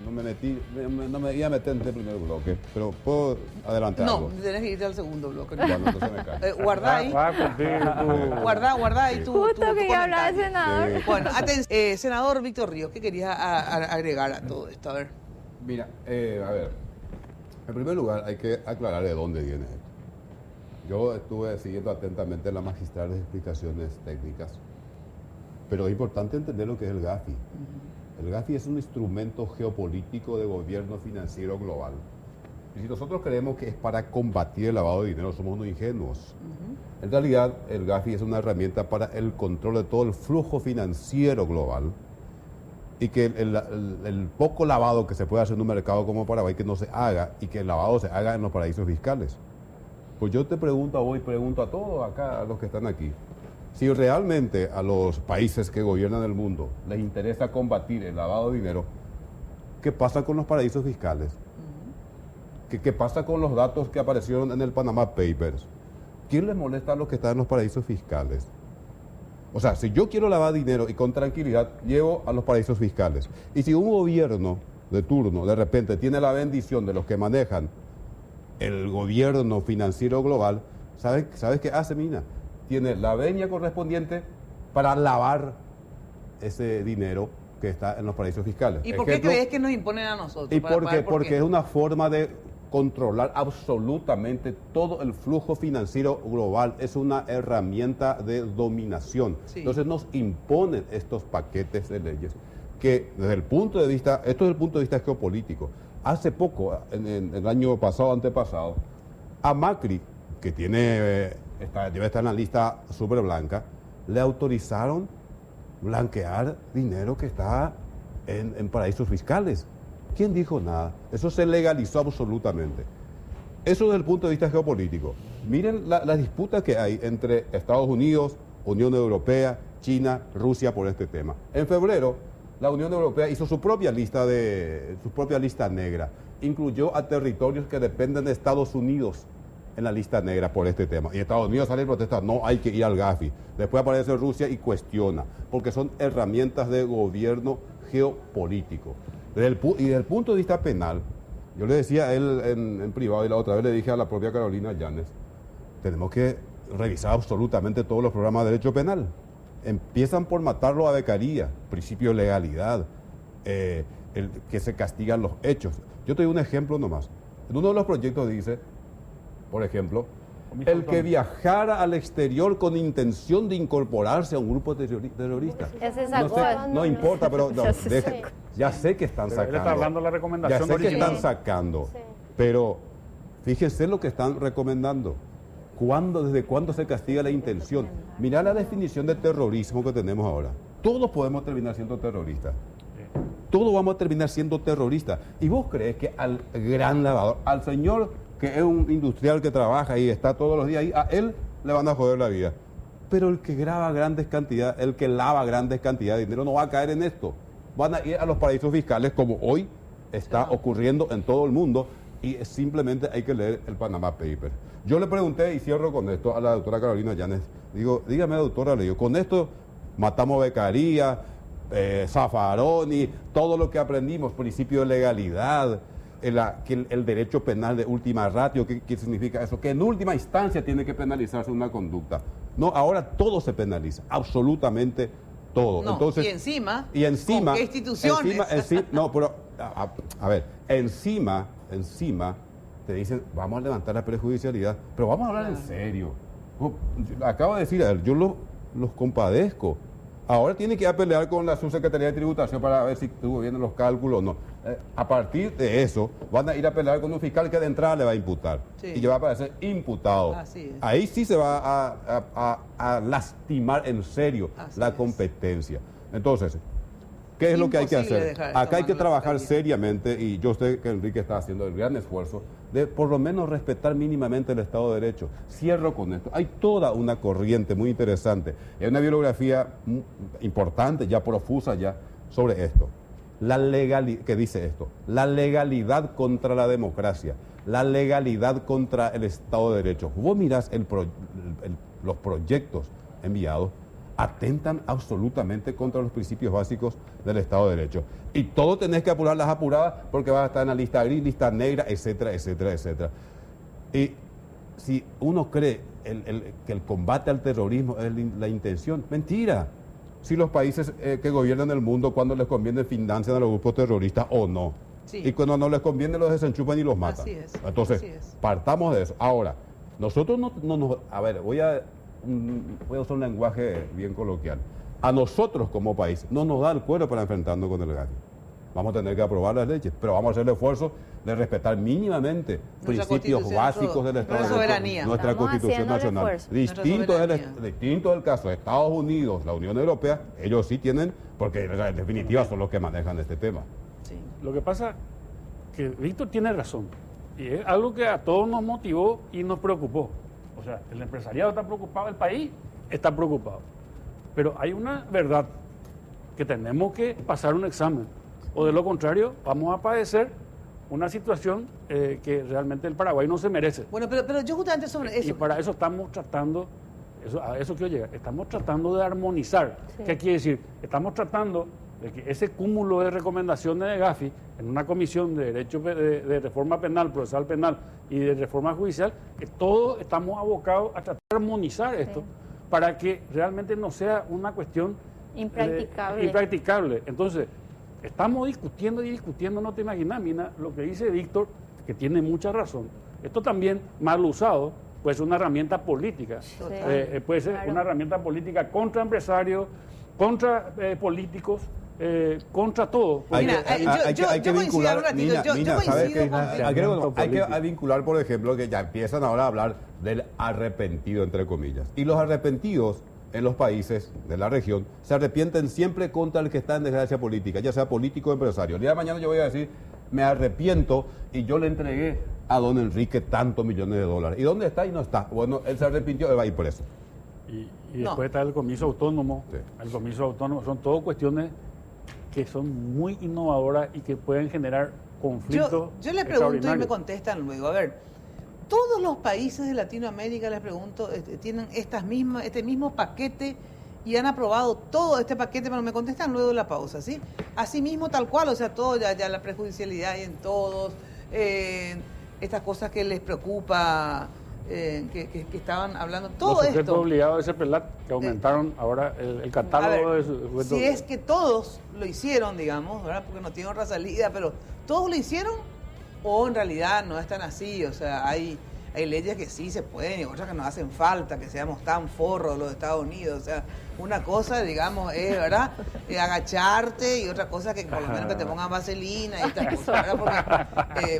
[SPEAKER 4] no me iba a meter en el primer bloque, pero puedo adelantar algo.
[SPEAKER 1] No, tenés que irte al segundo bloque.
[SPEAKER 4] Bueno, entonces me callo.
[SPEAKER 1] Guardá ahí. Guardá ahí tu
[SPEAKER 3] Justo que ya hablaba el senador.
[SPEAKER 1] Sí. Bueno, atención, senador Víctor Ríos, ¿qué querías agregar a todo esto? A ver.
[SPEAKER 4] Mira, a ver. En primer lugar, hay que aclarar de dónde viene esto. Yo estuve siguiendo atentamente las magistrales explicaciones técnicas, pero es importante entender lo que es el GAFI. El GAFI es un instrumento geopolítico de gobierno financiero global. Y si nosotros creemos que es para combatir el lavado de dinero, somos unos ingenuos. En realidad, el GAFI es una herramienta para el control de todo el flujo financiero global, y que el poco lavado que se puede hacer en un mercado como Paraguay que no se haga, y que el lavado se haga en los paraísos fiscales. Pues yo te pregunto a vos y pregunto a todos acá, a los que están aquí, si realmente a los países que gobiernan el mundo les interesa combatir el lavado de dinero, ¿qué pasa con los paraísos fiscales? ¿Qué pasa con los datos que aparecieron en el Panama Papers? ¿Quién les molesta a los que están en los paraísos fiscales? O sea, si yo quiero lavar dinero y con tranquilidad, llevo a los paraísos fiscales. Y si un gobierno de turno de repente tiene la bendición de los que manejan el gobierno financiero global, ¿sabes qué hace, Mina? Tiene la venia correspondiente para lavar ese dinero que está en los paraísos fiscales.
[SPEAKER 1] ¿Y por qué crees que nos imponen a nosotros?
[SPEAKER 4] Y porque es una forma de controlar absolutamente todo el flujo financiero global, es una herramienta de dominación. Sí. Entonces nos imponen estos paquetes de leyes que desde el punto de vista, esto es el punto de vista geopolítico. Hace poco, en el año pasado, antepasado, a Macri, que debe estar en la lista súper blanca, le autorizaron blanquear dinero que está en paraísos fiscales. ¿Quién dijo nada? Eso se legalizó absolutamente. Eso desde el punto de vista geopolítico. Miren la disputa que hay entre Estados Unidos, Unión Europea, China, Rusia por este tema. En febrero, la Unión Europea hizo su propia lista negra. Incluyó a territorios que dependen de Estados Unidos en la lista negra por este tema. Y Estados Unidos sale y protesta, no hay que ir al GAFI. Después aparece Rusia y cuestiona, porque son herramientas de gobierno geopolítico. Desde el punto de vista penal, yo le decía a él en privado y la otra vez le dije a la propia Carolina Llanes, tenemos que revisar absolutamente todos los programas de derecho penal. Empiezan por matarlo a becaría, principio de legalidad, que se castigan los hechos. Yo te doy un ejemplo nomás. En uno de los proyectos dice, por ejemplo, el que viajara al exterior con intención de incorporarse a un grupo terrorista. No importa, pero ya sé que están sacando.
[SPEAKER 6] Él está hablando de la recomendación.
[SPEAKER 4] Ya sé que están sacando, pero fíjense lo que están recomendando. ¿Desde cuándo se castiga la intención? Mirá la definición de terrorismo que tenemos ahora. Todos podemos terminar siendo terroristas. Todos vamos a terminar siendo terroristas. ¿Y vos crees que al gran lavador, al señor que es un industrial que trabaja y está todos los días ahí, a él le van a joder la vida? Pero el que graba grandes cantidades, el que lava grandes cantidades de dinero no va a caer en esto. Van a ir a los paraísos fiscales como hoy está ocurriendo en todo el mundo, y simplemente hay que leer el Panama Papers. Yo le pregunté, y cierro con esto, a la doctora Carolina Llanes. Digo, dígame, doctora, le digo, con esto matamos becaría, Zaffaroni, todo lo que aprendimos, principio de legalidad, el derecho penal de última ratio. ¿Qué significa eso? Que en última instancia tiene que penalizarse una conducta. No, ahora todo se penaliza, absolutamente todo.
[SPEAKER 1] No,
[SPEAKER 4] entonces,
[SPEAKER 1] y encima, ¿con qué instituciones?
[SPEAKER 4] No, pero, a ver, encima te dicen, vamos a levantar la prejudicialidad, pero vamos a hablar en serio. Acabo de decir a él, yo los compadezco. Ahora tiene que ir a pelear con la subsecretaría de tributación para ver si estuvo bien en los cálculos o no. A partir de eso, van a ir a pelear con un fiscal que de entrada le va a imputar. Sí. Y que va a parecer imputado. Ahí sí se va a lastimar en serio la competencia. Entonces, ¿qué es lo que hay que hacer? Acá hay que trabajar seriamente, y yo sé que Enrique está haciendo el gran esfuerzo de por lo menos respetar mínimamente el Estado de Derecho. Cierro con esto. Hay toda una corriente muy interesante. Hay una bibliografía importante, ya profusa ya, sobre esto. ¿Qué dice esto? La legalidad contra la democracia, la legalidad contra el Estado de Derecho. Vos mirás los proyectos enviados, atentan absolutamente contra los principios básicos del Estado de Derecho. Y todo tenés que apurar las apuradas porque vas a estar en la lista gris, lista negra, etcétera, etcétera, etcétera. Y si uno cree que el combate al terrorismo es la intención, mentira. Si los países que gobiernan el mundo, cuando les conviene, financian a los grupos terroristas o no. Sí. Y cuando no les conviene, los desenchufan y los matan.
[SPEAKER 1] Así es.
[SPEAKER 4] Entonces, partamos de eso. Ahora, nosotros no a ver, voy a usar un lenguaje bien coloquial. A nosotros como país no nos da el cuero para enfrentarnos con el Gafi. Vamos a tener que aprobar las leyes, pero vamos a hacer el esfuerzo de respetar mínimamente principios básicos del Estado de Derecho, nuestra Constitución Nacional. Distinto es el caso de Estados Unidos, la Unión Europea, ellos sí tienen, porque en definitiva son los que manejan este tema.
[SPEAKER 6] Sí. Lo que pasa que Víctor tiene razón, y es algo que a todos nos motivó y nos preocupó. O sea, el empresariado está preocupado, el país está preocupado. Pero hay una verdad, que tenemos que pasar un examen, o de lo contrario vamos a padecer una situación que realmente el Paraguay no se merece.
[SPEAKER 1] Bueno, pero yo justamente sobre eso...
[SPEAKER 6] Y para eso estamos tratando, a eso quiero llegar, estamos tratando de armonizar. Sí. ¿Qué quiere decir? Estamos tratando de que ese cúmulo de recomendaciones de Gafi en una comisión de derecho de reforma penal, procesal penal y de reforma judicial, que todos estamos abocados a tratar de armonizar esto para que realmente no sea una cuestión impracticable. Entonces, estamos discutiendo y discutiendo, no te imaginas, Mina, lo que dice Víctor, que tiene mucha razón. Esto también, mal usado, puede ser una herramienta política. Puede ser una herramienta política contra empresarios, contra políticos, contra todo.
[SPEAKER 4] Hay que vincular, hay que vincular, por ejemplo, que ya empiezan ahora a hablar del arrepentido, entre comillas. Y los arrepentidos en los países de la región se arrepienten siempre contra el que está en desgracia política, ya sea político o empresario. El día de mañana yo voy a decir, me arrepiento y yo le entregué a don Enrique tantos millones de dólares. ¿Y dónde está? Y no está. Bueno, él se arrepintió, él va a ir preso.
[SPEAKER 6] Y después está el comiso autónomo. Sí. El comiso autónomo son todo cuestiones que son muy innovadoras y que pueden generar conflictos.
[SPEAKER 1] Yo le pregunto y me contestan luego. A ver, todos los países de Latinoamérica, les pregunto, tienen este mismo paquete y han aprobado todo este paquete, pero me contestan luego de la pausa, ¿sí? Así mismo, tal cual, o sea, todo, ya la prejudicialidad hay en todos, estas cosas que les preocupa que estaban hablando. Todo
[SPEAKER 6] los sujetos
[SPEAKER 1] esto.
[SPEAKER 6] obligados de CEPRELAT, que aumentaron ahora el catálogo de sujetos.
[SPEAKER 1] Si es que todos lo hicieron, digamos, ¿verdad? Porque no tiene otra salida, pero todos lo hicieron o en realidad no es tan así. O sea, hay leyes que sí se pueden y otras que nos hacen falta, que seamos tan forros los Estados Unidos. O sea, una cosa, digamos, es, ¿verdad? Agacharte y otra cosa que por lo menos que te pongan vaselina y estas cosas, ¿verdad? Porque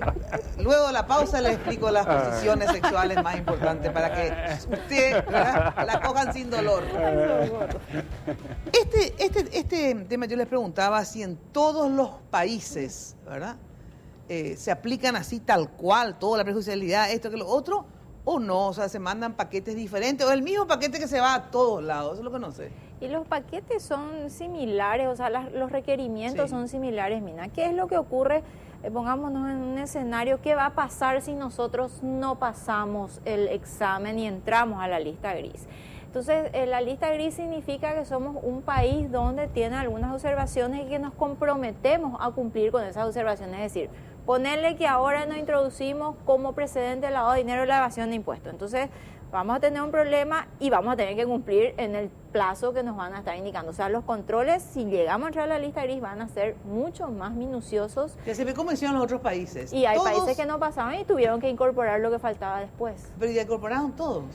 [SPEAKER 1] luego de la pausa les explico las posiciones sexuales más importantes para que usted, ¿verdad?, la cojan sin dolor. Este tema yo les preguntaba si en todos los países, ¿verdad?, se aplican así tal cual, toda la prejudicialidad, esto que lo otro, o no, o sea, se mandan paquetes diferentes, o el mismo paquete que se va a todos lados, eso es lo que no sé.
[SPEAKER 3] Y los paquetes son similares, o sea, los requerimientos son similares, Mina. ¿Qué es lo que ocurre? Pongámonos en un escenario, ¿qué va a pasar si nosotros no pasamos el examen y entramos a la lista gris? Entonces, la lista gris significa que somos un país donde tiene algunas observaciones y que nos comprometemos a cumplir con esas observaciones, es decir, ponerle que ahora nos introducimos como precedente el lavado de dinero y la evasión de impuestos. Entonces, vamos a tener un problema y vamos a tener que cumplir en el plazo que nos van a estar indicando. O sea, los controles, si llegamos a entrar a la lista gris, van a ser mucho más minuciosos.
[SPEAKER 1] Ya se ve cómo hicieron los otros países.
[SPEAKER 3] Y hay países que no pasaban y tuvieron que incorporar lo que faltaba después.
[SPEAKER 1] ¿Pero ya incorporaron todos?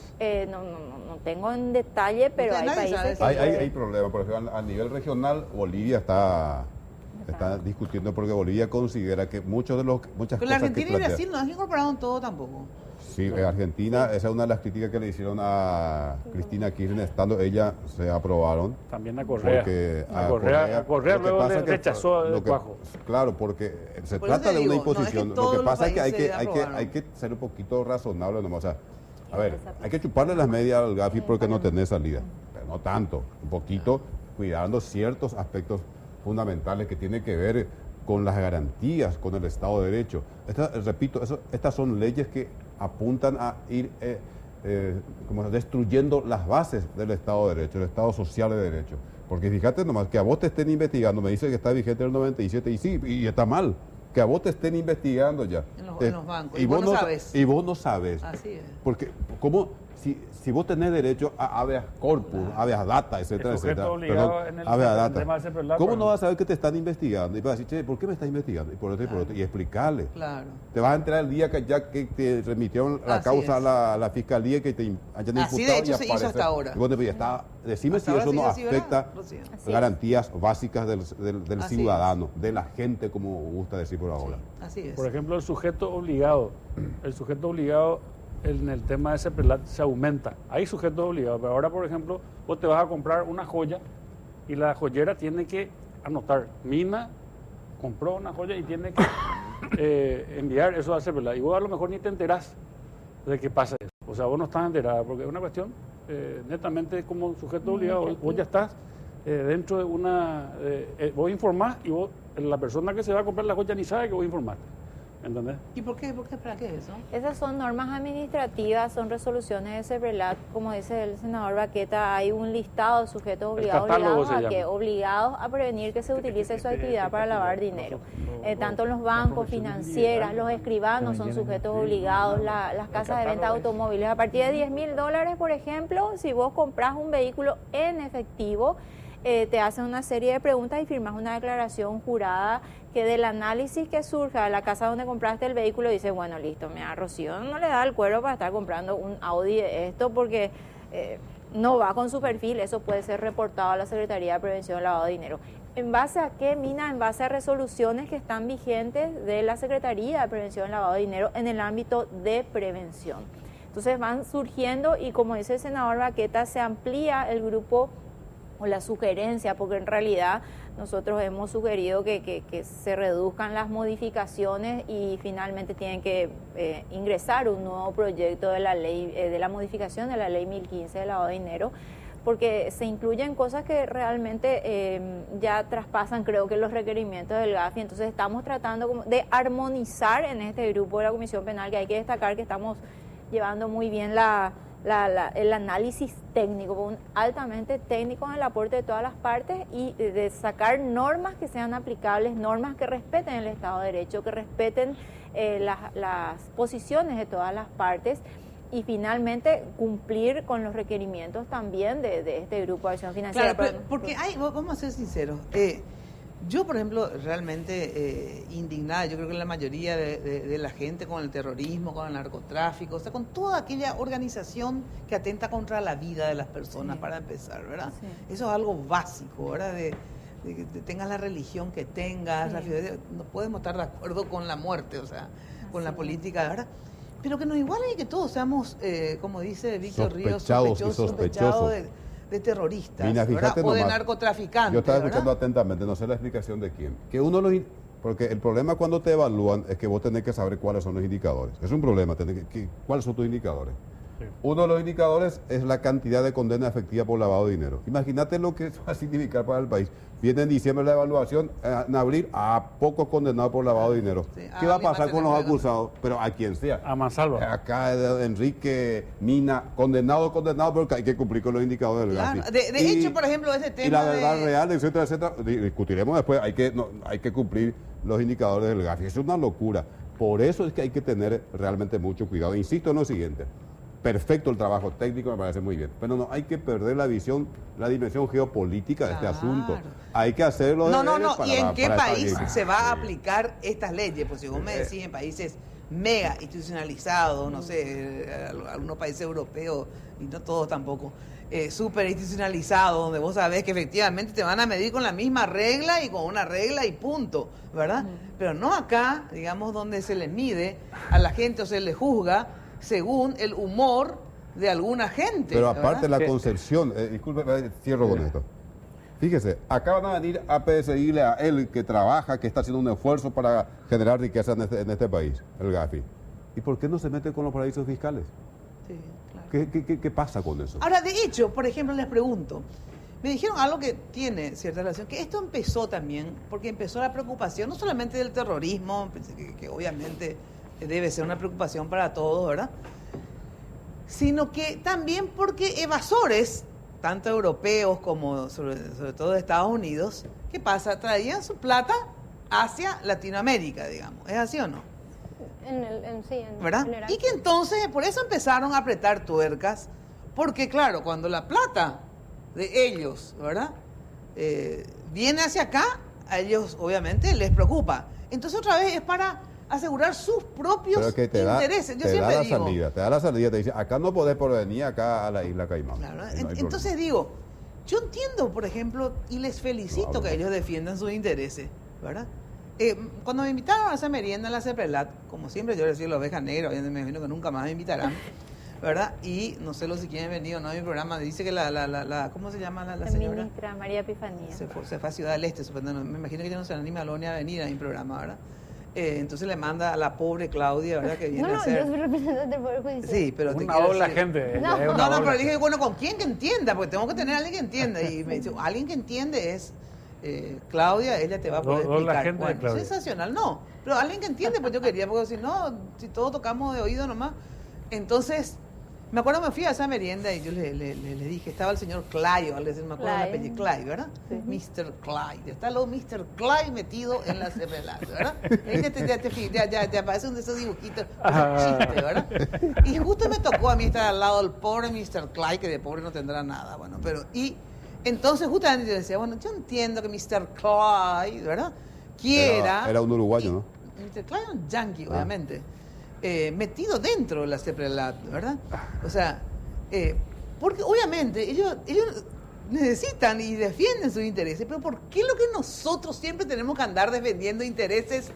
[SPEAKER 3] No tengo en detalle, pero hay países que...
[SPEAKER 4] Hay problemas. Por ejemplo, a nivel regional, Bolivia está discutiendo porque Bolivia considera que muchas
[SPEAKER 1] pero
[SPEAKER 4] cosas
[SPEAKER 1] la Argentina
[SPEAKER 4] que
[SPEAKER 1] y Brasil no han incorporado todo tampoco.
[SPEAKER 4] Sí, Argentina, esa es una de las críticas que le hicieron a Cristina Kirchner, estando ella, se aprobaron.
[SPEAKER 6] También a Correa.
[SPEAKER 4] Porque
[SPEAKER 6] a Correa luego le rechazó el cuajo.
[SPEAKER 4] Claro, porque se
[SPEAKER 1] Por
[SPEAKER 4] trata
[SPEAKER 1] eso
[SPEAKER 4] de una
[SPEAKER 1] digo,
[SPEAKER 4] imposición.
[SPEAKER 1] no es que
[SPEAKER 4] Lo que
[SPEAKER 1] todos
[SPEAKER 4] pasa es que
[SPEAKER 1] los países
[SPEAKER 4] hay que ser un poquito razonable nomás. O sea, a ver, hay que chuparle las medias al Gafi porque no tenés salida. Pero no tanto, un poquito, cuidando ciertos aspectos fundamentales que tienen que ver con las garantías, con el Estado de Derecho. Repito, estas son leyes que apuntan a ir como destruyendo las bases del Estado de Derecho, del Estado social de Derecho. Porque fíjate nomás, que a vos te estén investigando, me dice que está vigente el 97, y sí, y está mal, que a vos te estén investigando ya.
[SPEAKER 1] En los bancos,
[SPEAKER 4] y vos no sabes. Y vos no sabes.
[SPEAKER 1] Así es.
[SPEAKER 4] Porque, ¿cómo? Si vos tenés derecho a habeas corpus, habeas data, etcétera, etcétera. Habeas data. ¿Cómo no vas a saber que te están investigando? Y vas a decir, che, ¿por qué me estás investigando? Y por otro, y por otro. Y explicarle.
[SPEAKER 1] Claro.
[SPEAKER 4] Te vas a enterar el día que ya que te remitieron la causa a la fiscalía, que te hayan imputado.
[SPEAKER 1] Así de hecho
[SPEAKER 4] y
[SPEAKER 1] se hizo hasta ahora.
[SPEAKER 4] Y vos te decime si eso no afecta garantías básicas del ciudadano, de la gente, como gusta decir por ahora.
[SPEAKER 1] Sí, así es.
[SPEAKER 6] Por ejemplo, el sujeto obligado en el tema de CEPRELAT se aumenta. Hay sujetos obligados, pero ahora, por ejemplo, vos te vas a comprar una joya y la joyera tiene que anotar, Mina compró una joya y tiene que enviar eso a CEPRELAT. Y vos a lo mejor ni te enterás de que pasa eso. O sea, vos no estás enterada, porque es una cuestión netamente como sujeto obligado. Vos ya estás dentro de una... vos informás y la persona que se va a comprar la joya ni sabe que vos informaste. ¿Entendés?
[SPEAKER 1] ¿Y por qué? ¿Para qué eso?
[SPEAKER 3] Esas son normas administrativas, son resoluciones de CEPRELAT. Como dice el senador Baqueta, hay un listado de sujetos obligados a prevenir que se utilice su actividad para lavar dinero. Tanto los bancos, financieras, los escribanos son sujetos obligados, las casas de venta de automóviles. A partir de $10,000, por ejemplo, si vos compras un vehículo en efectivo, te hacen una serie de preguntas y firmas una declaración jurada que del análisis que surja de la casa donde compraste el vehículo dice, bueno, listo, mira, Rocío no le da el cuero para estar comprando un Audi de esto porque no va con su perfil, eso puede ser reportado a la Secretaría de Prevención del Lavado de Dinero. ¿En base a qué, Mina? En base a resoluciones que están vigentes de la Secretaría de Prevención del Lavado de Dinero en el ámbito de prevención. Entonces van surgiendo y como dice el senador Baqueta, se amplía el grupo o la sugerencia, porque en realidad nosotros hemos sugerido que se reduzcan las modificaciones y finalmente tienen que ingresar un nuevo proyecto de la ley, de la modificación de la ley 1015 de lavado de dinero, porque se incluyen cosas que realmente ya traspasan, creo que, los requerimientos del GAFI. Entonces estamos tratando como de armonizar en este grupo de la Comisión Penal, que hay que destacar que estamos llevando muy bien el análisis técnico, altamente técnico en el aporte de todas las partes y de sacar normas que sean aplicables, normas que respeten el Estado de Derecho, que respeten las posiciones de todas las partes y finalmente cumplir con los requerimientos también de este Grupo de Acción Financiera.
[SPEAKER 1] Claro, porque vamos a ser sinceros, yo, por ejemplo, realmente indignada, yo creo que la mayoría de la gente con el terrorismo, con el narcotráfico, o sea, con toda aquella organización que atenta contra la vida de las personas, para empezar, ¿verdad? Sí. Eso es algo básico, ¿verdad? De que tengas la religión que tengas, la fidelidad, no podemos estar de acuerdo con la muerte, o sea, con la política, ¿verdad? Pero que nos iguale y que todos seamos, como dice Víctor Ríos, sospechosos de terroristas,
[SPEAKER 4] Mina, fíjate
[SPEAKER 1] o de
[SPEAKER 4] nomás,
[SPEAKER 1] narcotraficantes.
[SPEAKER 4] Yo estaba
[SPEAKER 1] ¿verdad?
[SPEAKER 4] escuchando atentamente, no sé la explicación de quién. Porque el problema cuando te evalúan es que vos tenés que saber cuáles son los indicadores. Es un problema, ¿cuáles son tus indicadores? Sí. Uno de los indicadores es la cantidad de condena efectiva por lavado de dinero. Imagínate lo que eso va a significar para el país. Viene en diciembre la evaluación, en abril a pocos condenados por lavado de dinero. Sí. ¿Qué va a pasar con los acusados? Pero a quien sea.
[SPEAKER 6] A Mansalva.
[SPEAKER 4] Acá Enrique, Mina, condenado, pero que hay que cumplir con los indicadores del
[SPEAKER 1] claro.
[SPEAKER 4] GAFI.
[SPEAKER 1] De hecho, por ejemplo, ese tema
[SPEAKER 4] y la verdad real, etcétera, discutiremos después. Hay que cumplir los indicadores del GAFI. Es una locura. Por eso es que hay que tener realmente mucho cuidado. Insisto en lo siguiente. Perfecto el trabajo técnico, me parece muy bien, pero no hay que perder la dimensión geopolítica de este asunto. Hay que hacerlo.
[SPEAKER 1] ¿Y en qué país se va a aplicar estas leyes? Pues si vos me decís en países mega institucionalizados, no sé, algunos países europeos, y no todos tampoco, súper institucionalizados, donde vos sabés que efectivamente te van a medir con la misma regla y con una regla y punto, ¿verdad? Pero no acá, digamos, donde se le mide a la gente o se le juzga según el humor de alguna gente.
[SPEAKER 4] Pero aparte
[SPEAKER 1] ¿verdad?
[SPEAKER 4] la concepción, disculpe, cierro con esto. Fíjese, acá van a venir a perseguirle a él que trabaja, que está haciendo un esfuerzo para generar riqueza en este país, el GAFI. ¿Y por qué no se mete con los paraísos fiscales?
[SPEAKER 1] Sí, claro.
[SPEAKER 4] ¿Qué pasa con eso?
[SPEAKER 1] Ahora, de hecho, por ejemplo, les pregunto, me dijeron algo que tiene cierta relación, que esto empezó también, porque empezó la preocupación, no solamente del terrorismo, que obviamente debe ser una preocupación para todos, ¿verdad? Sino que también porque evasores, tanto europeos como sobre todo de Estados Unidos, ¿qué pasa? Traían su plata hacia Latinoamérica, digamos. ¿Es así o no? ¿Verdad? Y que entonces, por eso empezaron a apretar tuercas, porque claro, cuando la plata de ellos, ¿verdad? Viene hacia acá, a ellos obviamente les preocupa. Entonces otra vez es para asegurar sus propios intereses. Yo siempre digo,
[SPEAKER 4] te da la salida, te dice, acá no podés venir acá a la isla Caimán.
[SPEAKER 1] Claro, entonces digo, yo entiendo, por ejemplo, y les felicito que ellos defiendan sus intereses, ¿verdad? Cuando me invitaron a esa merienda en la CEPRELAT, como siempre yo les decía la oveja negra, me imagino que nunca más me invitarán, ¿verdad? Y no sé si quieren venir o no a mi programa, dice que ¿cómo se llama la señora?
[SPEAKER 3] La ministra María Epifanía.
[SPEAKER 1] Se fue a Ciudad del Este, me imagino que ya no se anima a venir a mi programa, ¿verdad? Entonces le manda a la pobre Claudia, ¿verdad? Que viene a ser...
[SPEAKER 7] yo soy representante del Poder Judicial.
[SPEAKER 1] Sí, pero
[SPEAKER 6] una ola gente.
[SPEAKER 1] No, pero dije, bueno, ¿con quién que entienda? Porque tengo que tener a alguien que entienda. Y me dice, alguien que entiende es Claudia, ella te va a poder explicar. Bueno, sensacional, no. Pero alguien que entiende, pues yo quería, porque si todos tocamos de oído nomás. Entonces, me acuerdo, me fui a esa merienda y yo le dije, estaba el señor Clay, o algo así, me acuerdo el apellido, Clay, ¿verdad? Sí. Mr. Clay. Está el Mr. Clay metido en la CEPRELAT, ¿verdad? Ya aparece un de esos dibujitos, chiste, ¿verdad? Y justo me tocó a mí estar al lado del pobre Mr. Clay, que de pobre no tendrá nada, bueno, pero... Y entonces justamente yo decía, bueno, yo entiendo que Mr. Clay, ¿verdad?
[SPEAKER 4] Era un uruguayo, ¿no?
[SPEAKER 1] Mr. Clay era un yankee, obviamente. Metido dentro de la CEPRELAT, ¿verdad? O sea, porque obviamente ellos necesitan y defienden sus intereses, pero ¿por qué lo que nosotros siempre tenemos que andar defendiendo intereses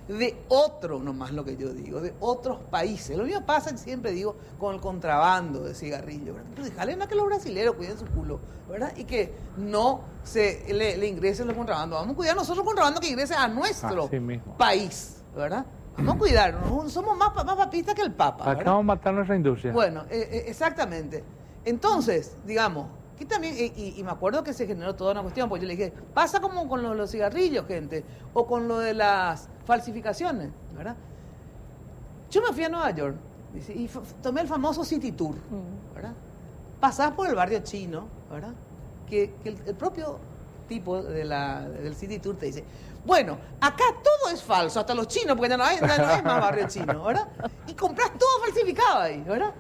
[SPEAKER 1] de otro, nomás lo que yo digo, de otros países? Lo mismo pasa, siempre digo, con el contrabando de cigarrillos, ¿verdad? Pero déjale a que los brasileños cuiden su culo, ¿verdad? Y que no le ingresen los contrabandos. Vamos a cuidar nosotros el contrabando que ingrese a nuestro país, ¿verdad? Vamos a cuidarnos, somos más papistas que el Papa, ¿verdad?
[SPEAKER 6] Acá vamos a matar nuestra industria.
[SPEAKER 1] Bueno, exactamente. Entonces, digamos, que también, y me acuerdo que se generó toda una cuestión, porque yo le dije, pasa como con los cigarrillos, gente, o con lo de las falsificaciones, ¿verdad? Yo me fui a Nueva York y tomé el famoso City Tour, ¿verdad? Pasás por el barrio chino, ¿verdad? Que el propio tipo del City Tour te dice, bueno, acá todo todo es falso, hasta los chinos, porque ya no hay más barrio chino, ¿verdad? Y compras todo falsificado ahí, ¿verdad?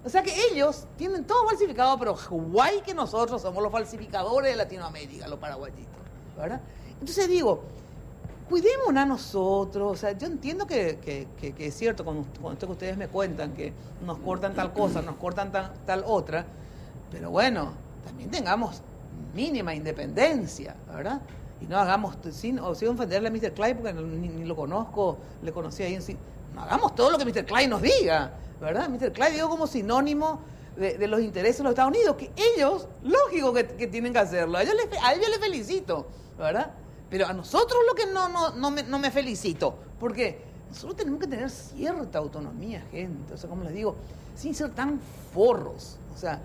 [SPEAKER 1] O sea que ellos tienen todo falsificado, pero guay que nosotros somos los falsificadores de Latinoamérica, los paraguayitos, ¿verdad? Entonces digo, cuidémonos a nosotros. O sea, yo entiendo que es cierto con esto que ustedes me cuentan, que nos cortan tal cosa, nos cortan tal otra, pero bueno, también tengamos mínima independencia, ¿verdad? Y no hagamos, sin ofenderle a Mr. Klein, porque ni lo conozco, le conocí ahí en sí. No hagamos todo lo que Mr. Klein nos diga, ¿verdad? Mr. Klein digo como sinónimo de los intereses de los Estados Unidos, que ellos, lógico que tienen que hacerlo. A ellos les felicito, ¿verdad? Pero a nosotros lo que no me felicito, porque nosotros tenemos que tener cierta autonomía, gente. O sea, como les digo, sin ser tan forros. O sea,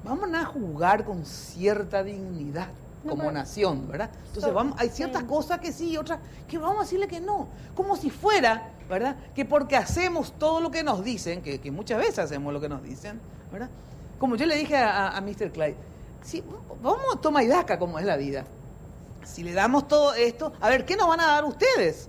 [SPEAKER 1] vamos a jugar con cierta dignidad como nación, ¿verdad? Entonces hay ciertas cosas que sí y otras que vamos a decirle que no. Como si fuera, ¿verdad? Que porque hacemos todo lo que nos dicen, que muchas veces hacemos lo que nos dicen, ¿verdad? Como yo le dije a Mr. Clyde, si vamos a toma y daca como es la vida. Si le damos todo esto, a ver, ¿qué nos van a dar ustedes?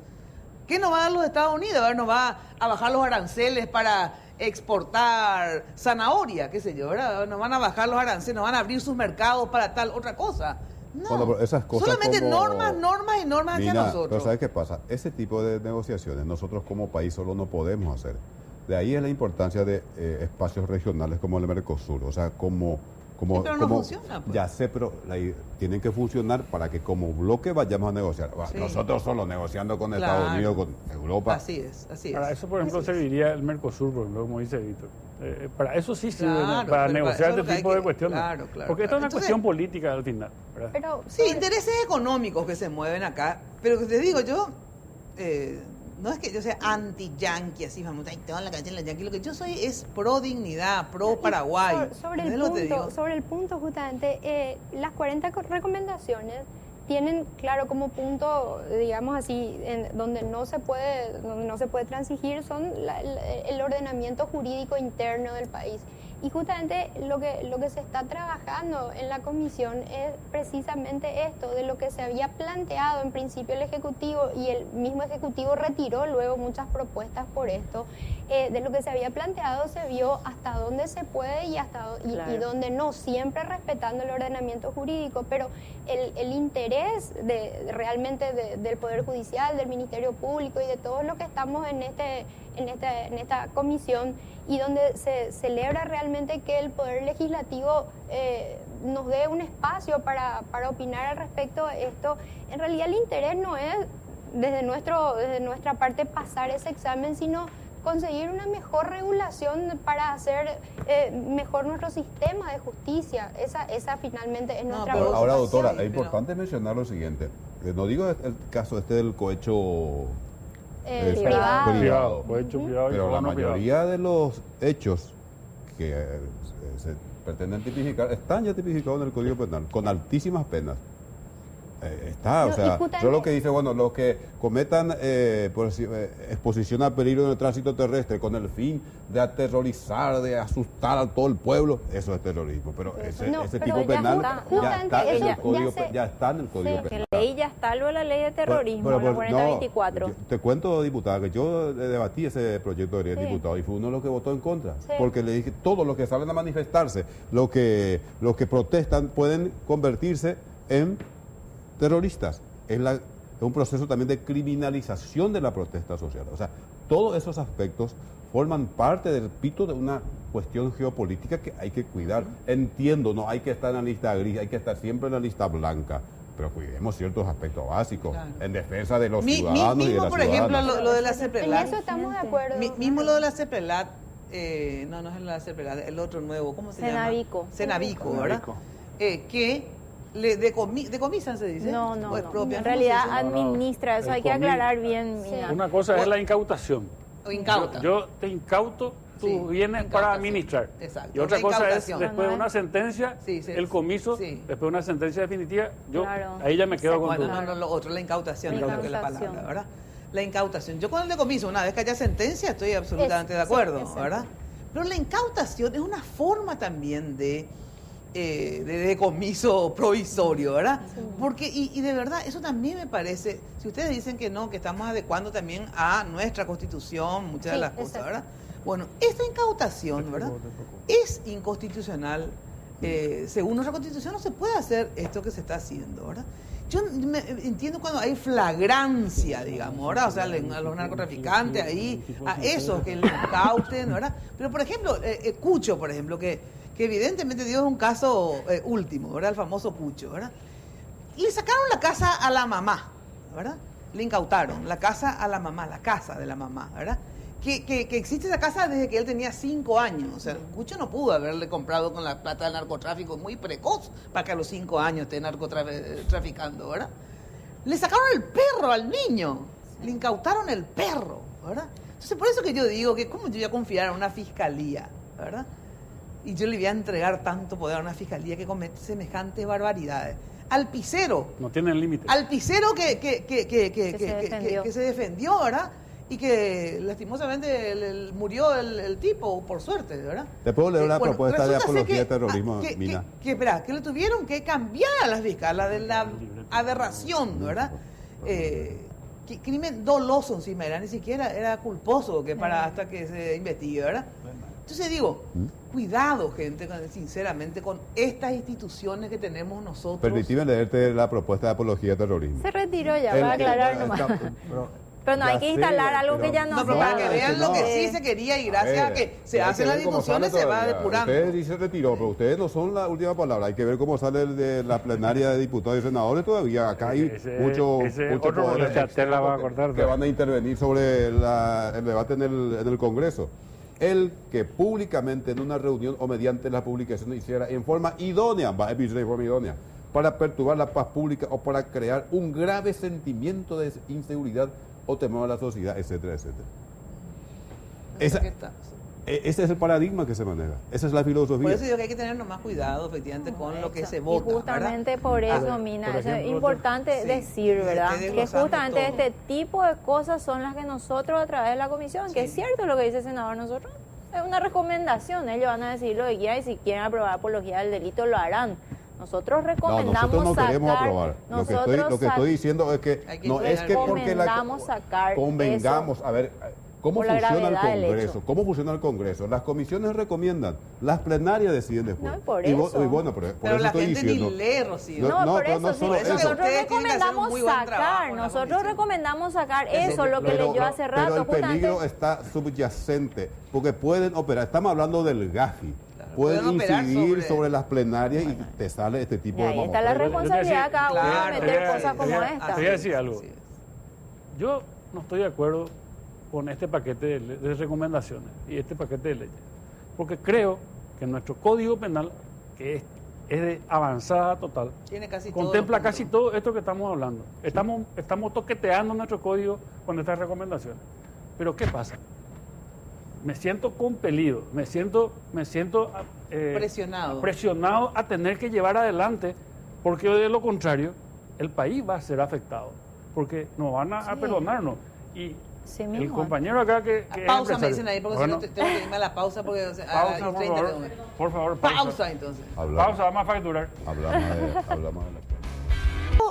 [SPEAKER 1] ¿Qué nos va a dar los Estados Unidos? A ver, nos va a bajar los aranceles para exportar zanahoria, qué sé yo, ¿verdad? Nos van a bajar los aranceles, nos van a abrir sus mercados para tal otra cosa. No,
[SPEAKER 4] bueno, esas cosas
[SPEAKER 1] solamente
[SPEAKER 4] como,
[SPEAKER 1] normas hacia nosotros.
[SPEAKER 4] Pero ¿sabes qué pasa? Ese tipo de negociaciones nosotros como país solo no podemos hacer. De ahí es la importancia de espacios regionales como el Mercosur, o sea,
[SPEAKER 1] pero no funciona, pues.
[SPEAKER 4] Ya sé, pero tienen que funcionar para que como bloque vayamos a negociar. Sí. Nosotros solo negociando con Estados Unidos, con Europa.
[SPEAKER 1] Así es.
[SPEAKER 6] Para eso, por ejemplo, serviría el Mercosur, por ejemplo, como dice Víctor. Para eso sí sirve, para negociar este tipo de cuestiones. Porque esta es una cuestión política al final, ¿verdad?
[SPEAKER 1] Pero, sí, intereses económicos que se mueven acá. Pero te digo, yo... no es que yo sea anti-yanqui, así vamos, toda la canción de los yanquis. Lo que yo soy es pro dignidad, pro Paraguay.
[SPEAKER 7] Sobre el punto, justamente, las 40 recomendaciones tienen, claro, como punto, digamos así, donde no se puede transigir, son el ordenamiento jurídico interno del país. Y justamente lo que se está trabajando en la comisión es precisamente esto, de lo que se había planteado en principio el Ejecutivo, y el mismo Ejecutivo retiró luego muchas propuestas por esto. De lo que se había planteado se vio hasta dónde se puede y dónde no, siempre respetando el ordenamiento jurídico, pero el interés realmente del Poder Judicial, del Ministerio Público y de todos los que estamos en esta comisión, y donde se celebra realmente que el Poder Legislativo nos dé un espacio para opinar al respecto de esto. En realidad el interés no es desde nuestra parte pasar ese examen, sino conseguir una mejor regulación para hacer mejor nuestro sistema de justicia. Esa finalmente es nuestra
[SPEAKER 4] preocupación. Ahora, doctora, es importante mencionar lo siguiente. No digo el caso este del cohecho privado, pero la mayoría de los hechos que se pretenden tipificar están ya tipificados en el Código Penal con altísimas penas. Yo lo que dice, bueno, los que cometan exposición a peligro en el tránsito terrestre con el fin de aterrorizar, de asustar a todo el pueblo, eso es terrorismo. Pero ese tipo penal ya está en el Código Penal.
[SPEAKER 3] La ley ya está, luego la ley de terrorismo, la 4024.
[SPEAKER 4] Te cuento, diputada, que yo debatí ese proyecto de diputado y fue uno de los que votó en contra. Sí. Porque le dije, todos los que salen a manifestarse, los que protestan, pueden convertirse en terroristas. Es un proceso también de criminalización de la protesta social. O sea, todos esos aspectos forman parte del pito de una cuestión geopolítica que hay que cuidar. Entiendo, no hay que estar en la lista gris, hay que estar siempre en la lista blanca, pero cuidemos ciertos aspectos básicos en defensa de los ciudadanos y de las ciudadanas.
[SPEAKER 1] Por ejemplo, lo de la CEPRELAT.
[SPEAKER 7] En eso estamos de acuerdo.
[SPEAKER 1] Mismo lo de la CEPRELAT, no es la CEPRELAT, el otro nuevo, ¿cómo se llama? Cenavico, ¿verdad? Que le decomisan, se dice.
[SPEAKER 3] No, en realidad administra, eso hay que aclarar bien.
[SPEAKER 6] Sí. Una cosa es la incautación.
[SPEAKER 1] Incauta.
[SPEAKER 6] Yo te incauto tus bienes para administrar.
[SPEAKER 1] Exacto.
[SPEAKER 6] Y otra cosa es, después de una sentencia, el comiso, después de una sentencia definitiva, ahí ya me quedo con tu...
[SPEAKER 1] No, lo otro, la incautación, creo que es la palabra, ¿verdad? La incautación. Yo con el decomiso, una vez que haya sentencia, estoy absolutamente de acuerdo, ¿verdad? Pero la incautación es una forma también de de decomiso provisorio, ¿verdad? Sí. Porque, y de verdad, eso también me parece, si ustedes dicen que no, que estamos adecuando también a nuestra Constitución, muchas de las cosas, ¿verdad? Bueno, esta incautación, ¿verdad? Es inconstitucional. Según nuestra Constitución no se puede hacer esto que se está haciendo, ¿verdad? Yo entiendo cuando hay flagrancia, digamos, ¿verdad? O sea, a los narcotraficantes ahí, a esos que le incauten, ¿verdad? Pero, por ejemplo, Cucho, por ejemplo, que evidentemente dio un caso último, ¿verdad? El famoso Cucho, ¿verdad? Le sacaron la casa a la mamá, ¿verdad? Le incautaron la casa a la mamá, la casa de la mamá, ¿verdad? Que existe esa casa desde que él tenía 5 años. O sea, Cucho no pudo haberle comprado con la plata del narcotráfico, muy precoz para que a los 5 años esté narcotraficando, ¿verdad? Le sacaron el perro al niño, le incautaron el perro, ¿verdad? Entonces, por eso que yo digo que cómo yo voy a confiar en una fiscalía, ¿verdad? Y yo le voy a entregar tanto poder a una fiscalía que comete semejantes barbaridades. Al pisero.
[SPEAKER 6] No tienen límite.
[SPEAKER 1] Al pisero que se defendió, ¿verdad? Y que lastimosamente murió el tipo, por suerte, ¿verdad?
[SPEAKER 4] ¿Te puedo leer una propuesta de apología de terrorismo, Mina?
[SPEAKER 1] Que le tuvieron que cambiar a las fiscales de la aberración, ¿verdad? Que crimen doloso encima era, ni siquiera era culposo que hasta que se investigue, ¿verdad? Entonces digo, cuidado, gente, sinceramente, con estas instituciones que tenemos nosotros.
[SPEAKER 4] Permitime leerte la propuesta de apología de terrorismo.
[SPEAKER 3] Se retiró ya, para aclarar nomás. Pero no hay que instalar algo que ya no
[SPEAKER 1] se para que vean lo que sí se quería y gracias a que se hacen las discusiones se va depurando.
[SPEAKER 4] Usted dice retiró, pero ustedes no son la última palabra. Hay que ver cómo sale de la plenaria de diputados y senadores todavía. Acá hay mucho poder que van a intervenir sobre el debate en el Congreso. El que públicamente en una reunión o mediante la publicación hiciera en forma idónea, para perturbar la paz pública o para crear un grave sentimiento de inseguridad o temor a la sociedad, etcétera, etcétera. Ese es el paradigma que se maneja, esa es la filosofía.
[SPEAKER 1] Por eso digo que hay que tener más cuidado, efectivamente, con lo que se vota.
[SPEAKER 3] Y justamente, ¿verdad? Por eso, Mina, eso es importante decir, ¿verdad? Que justamente este tipo de cosas son las que nosotros a través de la comisión, que es cierto lo que dice el senador, nosotros es una recomendación, ellos van a decir lo que quieran y si quieren aprobar apología del delito lo harán. Nosotros recomendamos
[SPEAKER 4] nosotros no queremos aprobar. Lo que estoy diciendo es que no es que porque convengamos, a ver, ¿cómo funciona el Congreso? ¿Cómo funciona el Congreso? Las comisiones recomiendan, las plenarias deciden después.
[SPEAKER 3] No, por eso.
[SPEAKER 4] Y bueno, por
[SPEAKER 1] pero
[SPEAKER 4] eso
[SPEAKER 1] la
[SPEAKER 4] estoy
[SPEAKER 1] gente
[SPEAKER 4] diciendo.
[SPEAKER 1] Ni lee, Rocío.
[SPEAKER 3] No solo eso. Nosotros recomendamos sacar eso, lo que leyó hace rato.
[SPEAKER 4] Pero el peligro está subyacente, porque pueden operar, estamos hablando del GAFI. Pueden incidir sobre las plenarias y te sale este tipo de
[SPEAKER 3] ahí está la responsabilidad de cada uno de meter cosas como esta.
[SPEAKER 6] Te voy a decir algo. Yo no estoy de acuerdo con este paquete de recomendaciones y este paquete de leyes, porque creo que nuestro Código Penal, que es de avanzada total, contempla casi todo esto que estamos hablando. Estamos toqueteando nuestro código con estas recomendaciones. Pero ¿qué pasa? Me siento compelido, me siento presionado a tener que llevar adelante, porque de lo contrario el país va a ser afectado, porque nos van a perdonarnos. Y el compañero acá que
[SPEAKER 1] pausa me dicen ahí, porque si no tengo que irme a la pausa, porque
[SPEAKER 6] pausa, por favor,
[SPEAKER 1] pausa entonces.
[SPEAKER 6] Pausa, vamos a facturar.
[SPEAKER 4] Hablamos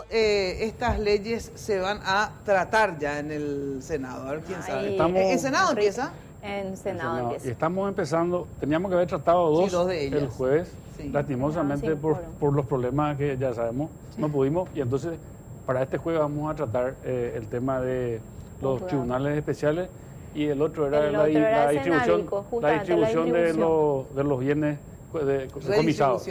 [SPEAKER 4] de
[SPEAKER 1] estas leyes se van a tratar ya en el Senado, a ver quién sabe. ¿El Senado empieza?
[SPEAKER 3] En Senado empieza.
[SPEAKER 6] Y estamos empezando, teníamos que haber tratado dos
[SPEAKER 1] de ellas.
[SPEAKER 6] El jueves, lastimosamente por los problemas que ya sabemos, no pudimos, y entonces para este jueves vamos a tratar el tema de los tribunales especiales, y el otro era la distribución de los bienes comisados.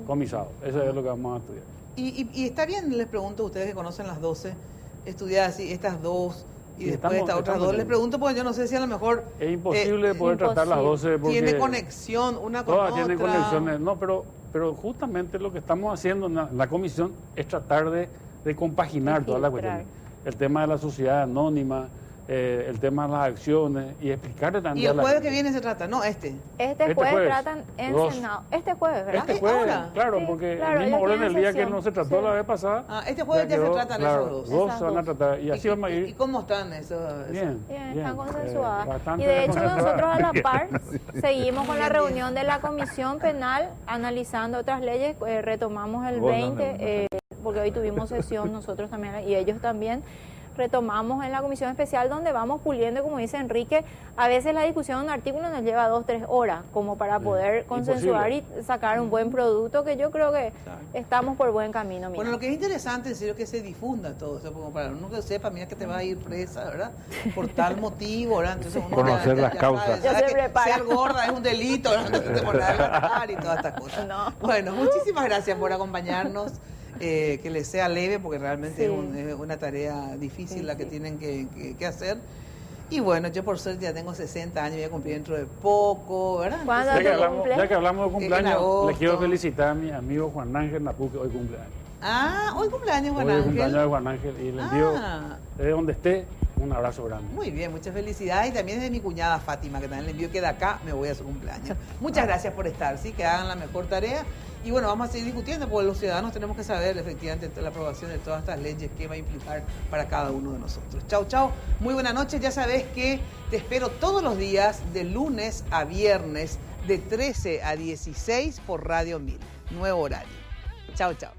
[SPEAKER 6] Comisados, eso es lo que vamos a estudiar.
[SPEAKER 1] Y está bien, les pregunto a ustedes que conocen las 12, estudiar así estas dos y después estas otras dos. Les pregunto porque yo no sé si a lo mejor
[SPEAKER 6] es imposible poder tratar las 12 porque
[SPEAKER 1] tiene conexión una con otra.
[SPEAKER 6] Tienen conexiones, no, pero justamente lo que estamos haciendo en la comisión es tratar de compaginar todas las cuestiones. El tema de la sociedad anónima, el tema de la el tema de las acciones y explicarle también.
[SPEAKER 1] ¿Y el jueves que viene se trata? No, este.
[SPEAKER 3] Este jueves tratan en Senado. Este jueves, ¿verdad?
[SPEAKER 6] Este jueves,
[SPEAKER 1] ¿Ahora?
[SPEAKER 6] claro,
[SPEAKER 3] Sí,
[SPEAKER 6] porque
[SPEAKER 3] claro,
[SPEAKER 6] el mismo
[SPEAKER 3] ellos
[SPEAKER 6] orden del
[SPEAKER 3] tienen
[SPEAKER 6] día que
[SPEAKER 3] sesión.
[SPEAKER 6] no se trató
[SPEAKER 3] Sí.
[SPEAKER 6] la vez pasada.
[SPEAKER 1] Este jueves ya se tratan
[SPEAKER 6] claro,
[SPEAKER 1] esos dos.
[SPEAKER 6] Dos
[SPEAKER 3] Esas
[SPEAKER 6] se van a
[SPEAKER 3] dos.
[SPEAKER 6] tratar y así vamos a
[SPEAKER 1] ¿Y
[SPEAKER 6] ir.
[SPEAKER 1] cómo están esos?
[SPEAKER 6] Bien,
[SPEAKER 3] Están consensuadas.
[SPEAKER 6] bastante
[SPEAKER 3] Y de hecho
[SPEAKER 6] consensuadas.
[SPEAKER 3] nosotros a la par seguimos con la reunión de la Comisión Penal analizando otras leyes, retomamos el 20, porque hoy tuvimos sesión nosotros también y ellos también. Retomamos en la comisión especial donde vamos puliendo, como dice Enrique, a veces la discusión de un artículo nos lleva 2-3 horas como para poder consensuar y sacar un buen producto, que yo creo que estamos por buen camino.
[SPEAKER 1] Bueno, lo que es interesante en serio es que se difunda todo, o sea, como para uno que sepa, mira que te vas a ir presa, ¿verdad? Por tal motivo, ¿verdad? Entonces uno
[SPEAKER 2] conocer las causas.
[SPEAKER 3] Ya se prepara.
[SPEAKER 1] Ser gorda es un delito, ¿verdad? Entonces te pones a trabajar y todas estas cosas.
[SPEAKER 3] No.
[SPEAKER 1] Bueno, muchísimas gracias por acompañarnos. Que les sea leve, porque realmente es una tarea difícil la que tienen que hacer. Y bueno, yo por suerte ya tengo 60 años, voy a cumplir dentro de poco, ¿verdad?
[SPEAKER 3] ¿Cuándo
[SPEAKER 6] Ya
[SPEAKER 3] te
[SPEAKER 6] que hablamos de cumpleaños,
[SPEAKER 1] agosto.
[SPEAKER 6] le quiero felicitar a mi amigo Juan Ángel Napú, que hoy cumpleaños.
[SPEAKER 1] Hoy cumpleaños, Juan
[SPEAKER 6] Hoy es
[SPEAKER 1] Ángel.
[SPEAKER 6] cumpleaños de Juan Ángel y le envío, desde donde esté, un abrazo grande.
[SPEAKER 1] Muy bien, muchas felicidades. Y también de mi cuñada Fátima, que también le envío que de acá me voy a su cumpleaños. Muchas gracias por estar, ¿sí? Que hagan la mejor tarea. Y bueno, vamos a seguir discutiendo, porque los ciudadanos tenemos que saber efectivamente la aprobación de todas estas leyes, qué va a implicar para cada uno de nosotros. Chau, chau. Muy buenas noches. Ya sabes que te espero todos los días, de lunes a viernes, de 13 a 16 por Radio 1000. Nuevo horario. Chau, chau.